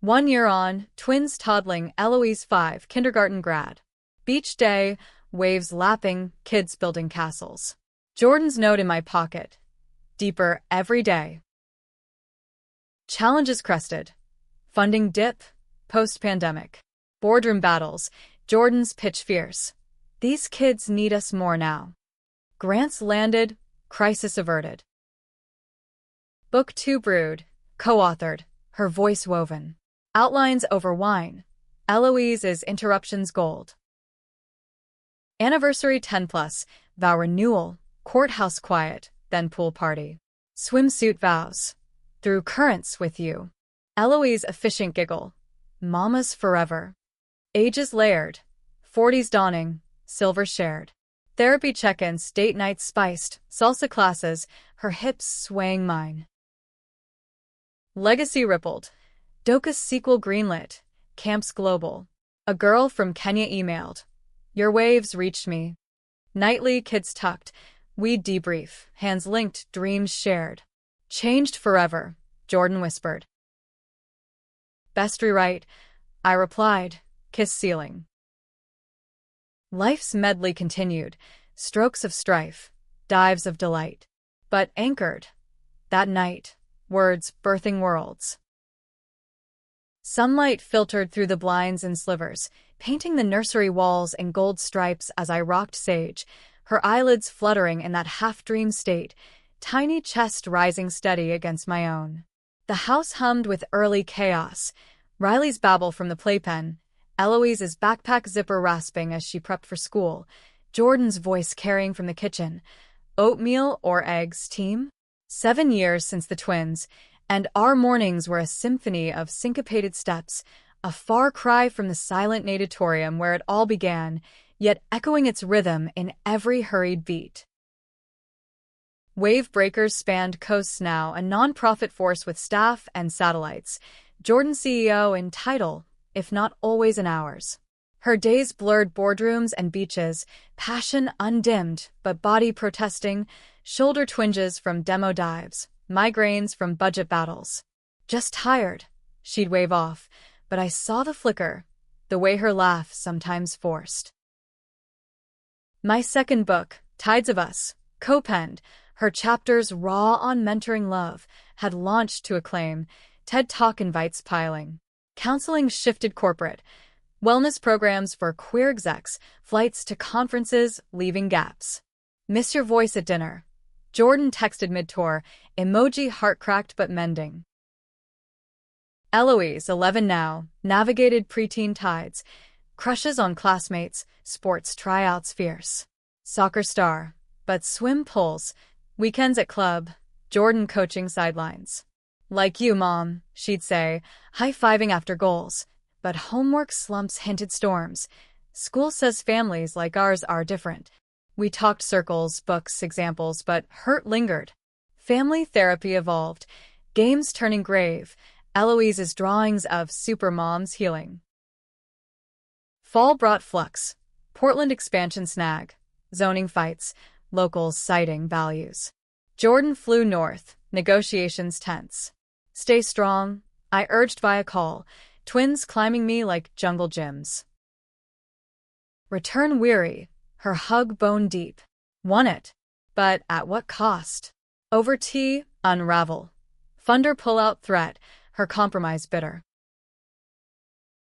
1 year on, twins toddling, Eloise 5, kindergarten grad. Beach day, waves lapping, kids building castles. Jordan's note in my pocket. Deeper every day. Challenges crested. Funding dip, post-pandemic. Boardroom battles, Jordan's pitch fierce. These kids need us more now. Grants landed, crisis averted. Book 2 brewed, co-authored, her voice woven. Outlines over wine. Eloise's interruptions gold. Anniversary 10+, vow renewal, courthouse quiet, then pool party. Swimsuit vows. Through currents with you. Eloise efficient giggle. Mamas forever. Ages layered. 40s dawning. Silver shared. Therapy check-ins, date nights spiced. Salsa classes. Her hips swaying mine. Legacy rippled. Doka's sequel greenlit. Camps global. A girl from Kenya emailed. Your waves reached me. Nightly kids tucked. We debrief, hands linked, dreams shared. Changed forever, Jordan whispered. Best rewrite, I replied, kiss ceiling. Life's medley continued, strokes of strife, dives of delight. But anchored, that night, words birthing worlds. Sunlight filtered through the blinds and slivers, painting the nursery walls in gold stripes as I rocked Sage, her eyelids fluttering in that half-dream state, tiny chest rising steady against my own. The house hummed with early chaos, Riley's babble from the playpen, Eloise's backpack zipper rasping as she prepped for school, Jordan's voice carrying from the kitchen. Oatmeal or eggs, team? 7 years since the twins, and our mornings were a symphony of syncopated steps, a far cry from the silent natatorium where it all began, yet echoing its rhythm in every hurried beat. Wave breakers spanned coasts now, a non-profit force with staff and satellites. Jordan CEO in title, if not always in hours. Her days blurred boardrooms and beaches, passion undimmed, but body protesting, shoulder twinges from demo dives, migraines from budget battles. Just tired, she'd wave off, but I saw the flicker, the way her laugh sometimes forced. My second book, Tides of Us, co-penned, her chapters raw on mentoring love, had launched to acclaim, TED Talk invites piling. Counseling shifted corporate, wellness programs for queer execs, flights to conferences leaving gaps. Miss your voice at dinner. Jordan texted mid-tour, emoji heart cracked but mending. Eloise, 11 now, navigated preteen tides, crushes on classmates, sports tryouts fierce. Soccer star, but swim pulls, weekends at club, Jordan coaching sidelines. Like you, Mom, she'd say, high-fiving after goals. But homework slumps hinted storms. School says families like ours are different. We talked circles, books, examples, but hurt lingered. Family therapy evolved, games turning grave, Eloise's drawings of supermoms healing. Fall brought flux, Portland expansion snag, zoning fights, locals citing values. Jordan flew north, negotiations tense. Stay strong, I urged via call, twins climbing me like jungle gyms. Return weary, her hug bone deep. Won it, but at what cost? Over tea, unravel. Funder pull-out threat, her compromise bitter.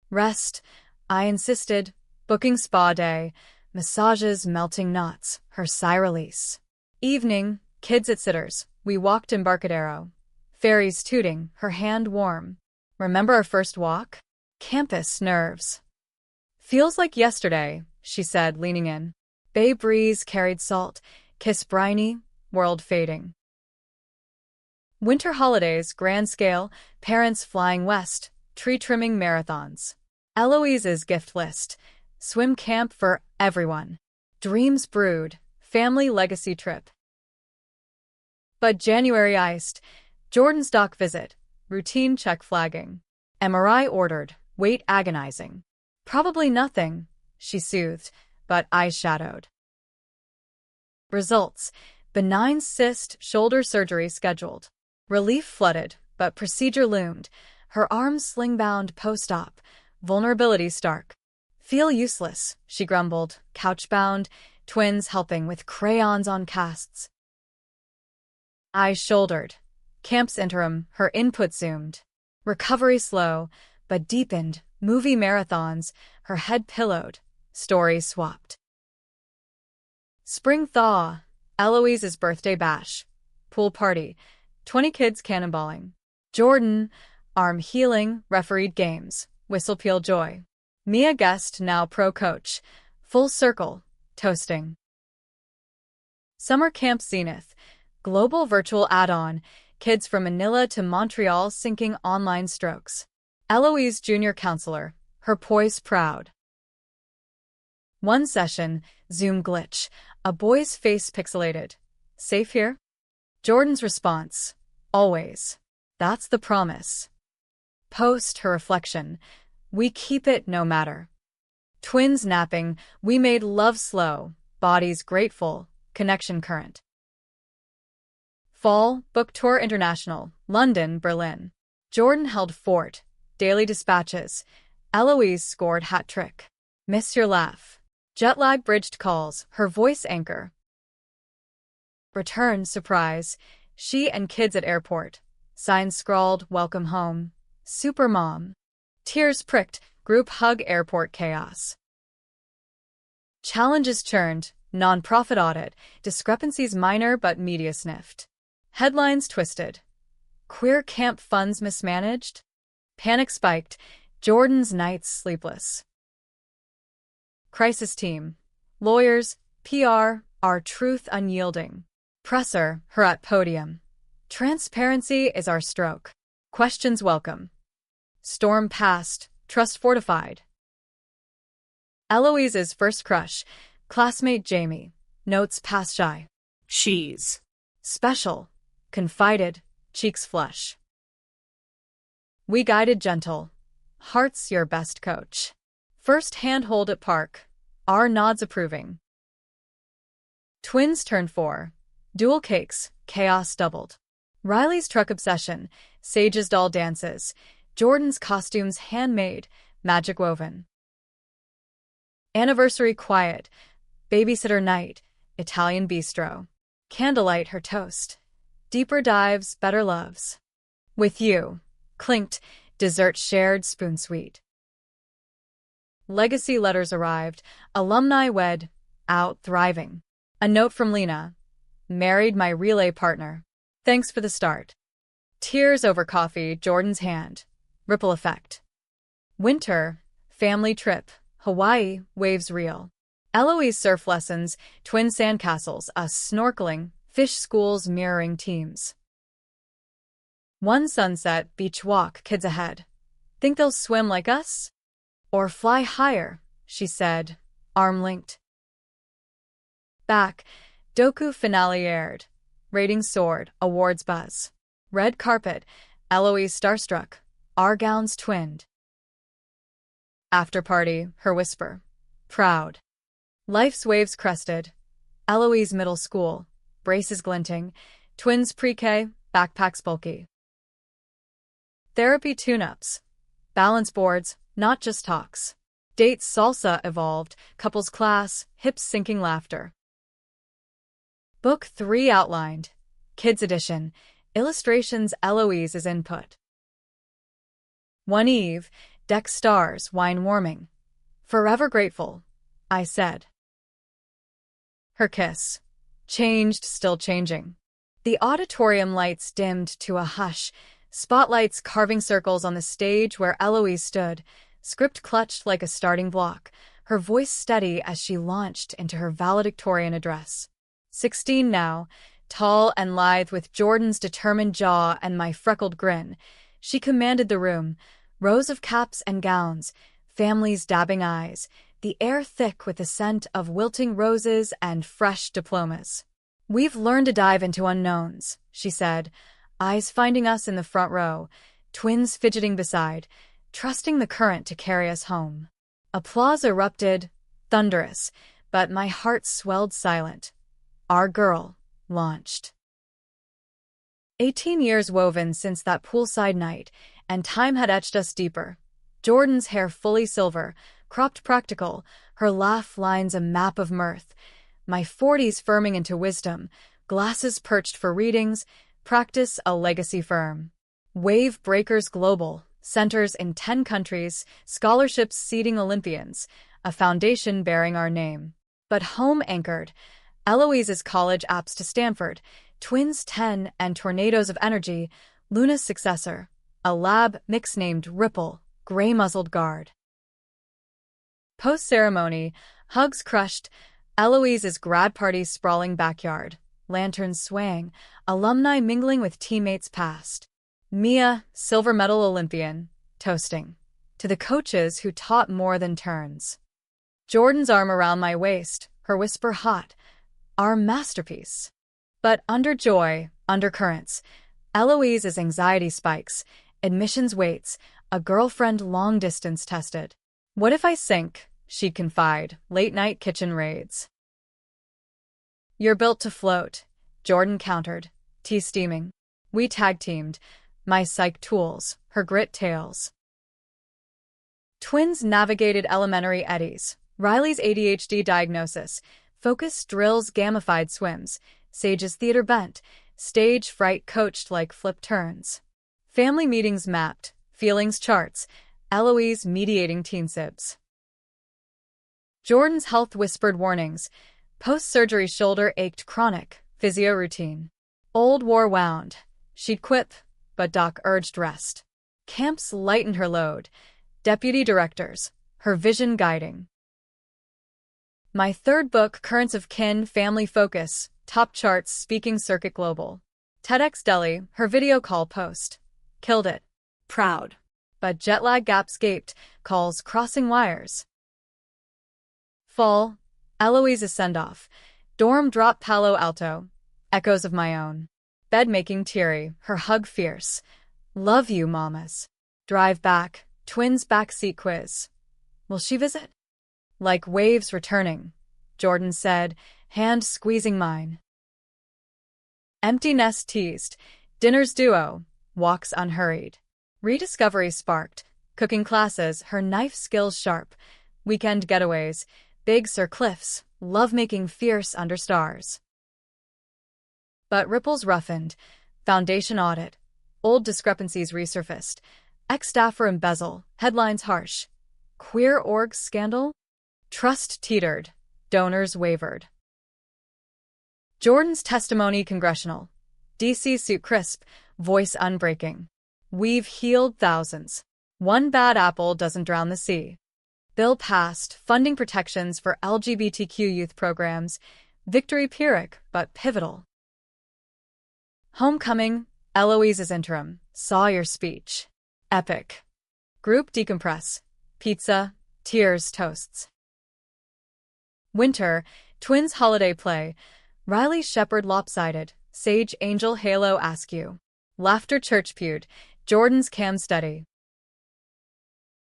Rest, I insisted, booking spa day, massages melting knots, her sigh release. Evening, kids at sitters, we walked Embarcadero. Fairies tooting, her hand warm. Remember our first walk? Campus nerves. Feels like yesterday, she said, leaning in. Bay breeze carried salt, kiss briny, world fading. Winter holidays, grand scale, parents flying west, tree trimming marathons. Eloise's gift list, swim camp for everyone. Dreams brewed, family legacy trip. But January iced, Jordan's doc visit, routine check flagging. MRI ordered, weight agonizing. Probably nothing, she soothed, but eyes shadowed. Results, benign cyst, shoulder surgery scheduled. Relief flooded, but procedure loomed, her arms sling-bound post-op, vulnerability stark. Feel useless, she grumbled, couch-bound, twins helping with crayons on casts. Eyes shouldered. Camp's interim, her input zoomed. Recovery slow, but deepened, movie marathons, her head pillowed, story swapped. Spring thaw, Eloise's birthday bash. Pool party, 20 kids cannonballing. Jordan, arm healing, refereed games, whistle peel joy. Mia guest, now pro coach. Full circle, toasting. Summer camp zenith, global virtual add-on, kids from Manila to Montreal syncing online strokes. Eloise junior counselor, her poise proud. One session, Zoom glitch, a boy's face pixelated. Safe here? Jordan's response, always. That's the promise. Post, her reflection, we keep it no matter. Twins napping, we made love slow, bodies grateful, connection current. Fall, book tour international, London, Berlin. Jordan held fort, daily dispatches. Eloise scored hat trick. Miss your laugh. Jet lag bridged calls, her voice anchor. Return surprise, she and kids at airport. Signs scrawled, welcome home. Supermom. Tears pricked, group hug airport chaos. Challenges churned, non-profit audit, discrepancies minor but media sniffed. Headlines twisted. Queer camp funds mismanaged? Panic spiked, Jordan's nights sleepless. Crisis team. Lawyers, PR, our truth unyielding. Presser, her at podium. Transparency is our stroke. Questions welcome. Storm past, trust fortified. Eloise's first crush, classmate Jamie. Notes pass shy. She's Special. Confided, cheeks flush. We guided gentle. Heart's your best coach. First handhold at park. Our nods approving. Twins turned 4. Dual cakes, chaos doubled. Riley's truck obsession, Sage's doll dances, Jordan's costumes handmade, magic woven. Anniversary quiet, babysitter night, Italian bistro. Candlelight her toast. Deeper dives, better loves. With you, clinked, dessert shared, spoon sweet. Legacy letters arrived, alumni wed, out thriving. A note from Lena. Married my relay partner. Thanks for the start. Tears over coffee, Jordan's hand. Ripple effect. Winter, family trip, Hawaii, waves real. Eloise surf lessons, twin sandcastles, us snorkeling, fish schools mirroring teams. One sunset, beach walk, kids ahead. Think they'll swim like us? Or fly higher, she said, arm linked. Back, doku finale aired. Ratings soared, awards buzz. Red carpet, Eloise starstruck, our gowns twinned. After party, her whisper. Proud. Life's waves crested. Eloise middle school, braces glinting, twins pre-K, backpacks bulky. Therapy tune-ups. Balance boards, not just talks. Dates salsa evolved, couples class, hips sinking laughter. Book 3 outlined. Kids edition. Illustrations Eloise's input. One eve, deck stars, wine warming. Forever grateful, I said. Her kiss. Changed, still changing. The auditorium lights dimmed to a hush, spotlights carving circles on the stage where Eloise stood, script clutched like a starting block, her voice steady as she launched into her valedictorian address. 16 now, tall and lithe with Jordan's determined jaw and my freckled grin, she commanded the room, rows of caps and gowns, families dabbing eyes, the air thick with the scent of wilting roses and fresh diplomas. We've learned to dive into unknowns, she said, eyes finding us in the front row, twins fidgeting beside, trusting the current to carry us home. Applause erupted, thunderous, but my heart swelled silent. Our girl launched. 18 years woven since that poolside night, and time had etched us deeper. Jordan's hair fully silver, cropped practical, her laugh lines a map of mirth. My 40s firming into wisdom, glasses perched for readings, practice a legacy firm. Wave breakers global, centers in 10 countries, scholarships seeding Olympians, a foundation bearing our name. But home anchored, Eloise's college apps to Stanford, twins 10 and tornadoes of energy, Luna's successor, a lab mix named Ripple, gray-muzzled guard. Post-ceremony, hugs crushed, Eloise's grad party's sprawling backyard, lanterns swaying, alumni mingling with teammates past. Mia, silver medal Olympian, toasting. To the coaches who taught more than turns. Jordan's arm around my waist, her whisper hot. Our masterpiece. But under joy, undercurrents, Eloise's anxiety spikes, admissions waits, a girlfriend long-distance tested. What if I sink? She'd confide, late-night kitchen raids. You're built to float, Jordan countered, tea steaming. We tag-teamed, my psych tools, her grit tails. Twins navigated elementary eddies, Riley's ADHD diagnosis, focused drills gamified swims, Sage's theater bent, stage fright coached like flip turns. Family meetings mapped, feelings charts, Eloise mediating teen sibs. Jordan's health whispered warnings, post-surgery shoulder ached chronic, physio routine. Old war wound, she'd quip, but doc urged rest. Camps lightened her load, deputy directors, her vision guiding. My third book, Currents of Kin, Family Focus, top charts, speaking circuit global. TEDx Delhi, her video call post. Killed it. Proud. But jet lag gaps gaped, calls crossing wires. Fall, Eloise's send-off. Dorm drop Palo Alto. Echoes of my own. Bed making teary, her hug fierce. Love you, mamas. Drive back, twins backseat quiz. Will she visit? Like waves returning, Jordan said, hand squeezing mine. Empty nest teased, dinner's duo, walks unhurried. Rediscovery sparked, cooking classes, her knife skills sharp. Weekend getaways, big Sir Cliffs, love-making fierce under stars. But ripples roughened, foundation audit, old discrepancies resurfaced, ex-staffer embezzle, headlines harsh. Queer org scandal? Trust teetered, donors wavered. Jordan's testimony congressional. D.C. suit crisp, voice unbreaking. We've healed thousands. One bad apple doesn't drown the sea. Bill passed, funding protections for LGBTQ youth programs. Victory Pyrrhic, but pivotal. Homecoming, Eloise's interim. Saw your speech. Epic. Group decompress. Pizza, tears, toasts. Winter, twins holiday play. Riley Shepherd lopsided. Sage Angel Halo Askew. Laughter church pewed. Jordan's cam study.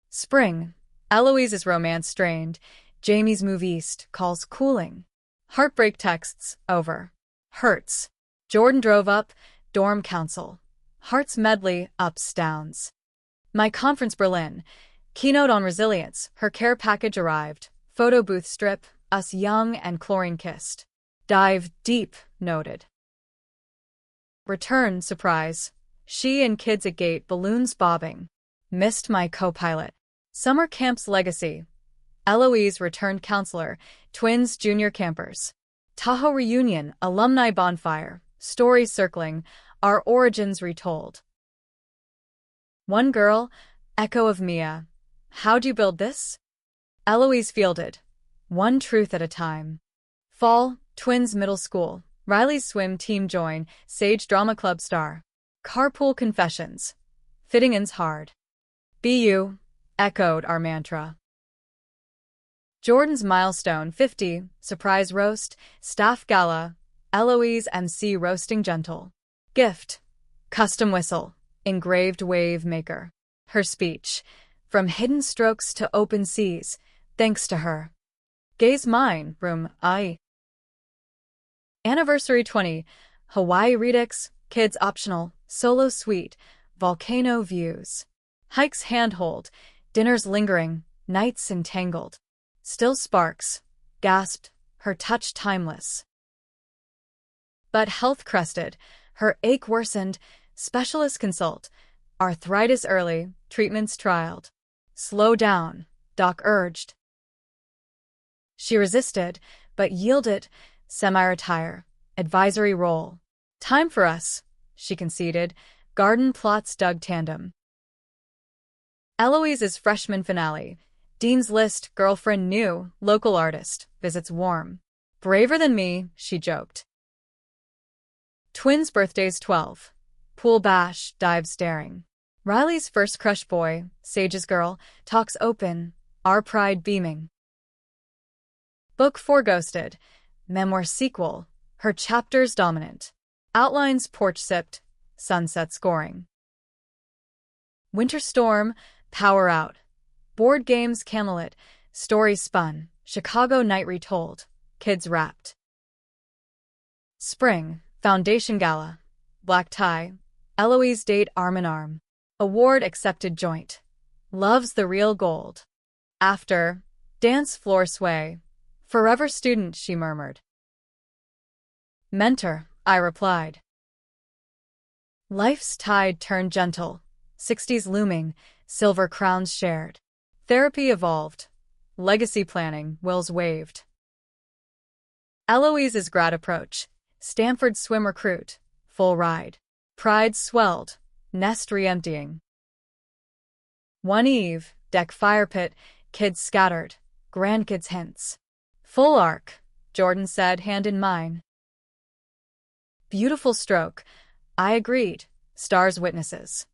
Spring, Eloise's romance strained. Jamie's move east, calls cooling. Heartbreak texts, over. Hurts. Jordan drove up, dorm council. Hearts medley, ups, downs. My conference Berlin. Keynote on resilience, her care package arrived. Photo booth strip, us young and chlorine-kissed. Dive deep, noted. Return, surprise. She and kids at gate, balloons bobbing. Missed my co-pilot. Summer camp's legacy. Eloise returned counselor, twins junior campers. Tahoe reunion, alumni bonfire, stories circling, our origins retold. One girl, echo of Mia. How'd you build this? Eloise fielded. One truth at a time. Fall, twins middle school. Riley's swim team join, Sage drama club star. Carpool confessions. Fitting-in's hard. BU, echoed our mantra. Jordan's milestone, 50, surprise roast, staff gala, Eloise MC roasting gentle. Gift, custom whistle, engraved wave maker. Her speech, from hidden strokes to open seas, thanks to her. Gaze mine, room I. Anniversary 20, Hawaii Redux, kids optional, solo suite, volcano views. Hikes handhold, dinners lingering, nights entangled. Still sparks, gasped, her touch timeless. But health crested, her ache worsened, specialist consult, arthritis early, treatments trialed. Slow down, doc urged. She resisted, but yielded, semi-retire, advisory role. Time for us, she conceded, garden plots dug tandem. Eloise's freshman finale. Dean's List, girlfriend new, local artist, visits warm. Braver than me, she joked. Twins' birthdays 12. Pool bash, dive staring. Riley's first crush boy, Sage's girl, talks open, our pride beaming. Book 4 ghosted. Memoir sequel, her chapters dominant. Outlines porch sipped, sunset scoring. Winter storm, power out. Board games candlelit, stories spun, Chicago night retold, kids wrapped. Spring, foundation gala, black tie, Eloise date arm in arm. Award accepted joint. Loves the real gold. After, dance floor sway. Forever student, she murmured. Mentor, I replied. Life's tide turned gentle, 60s looming, silver crowns shared. Therapy evolved. Legacy planning, wills waived. Eloise's grad approach. Stanford swim recruit. Full ride. Pride swelled. Nest re-emptying. One eve, deck fire pit, kids scattered. Grandkids hints. Full arc, Jordan said, hand in mine. Beautiful stroke. I agreed. Stars witnesses.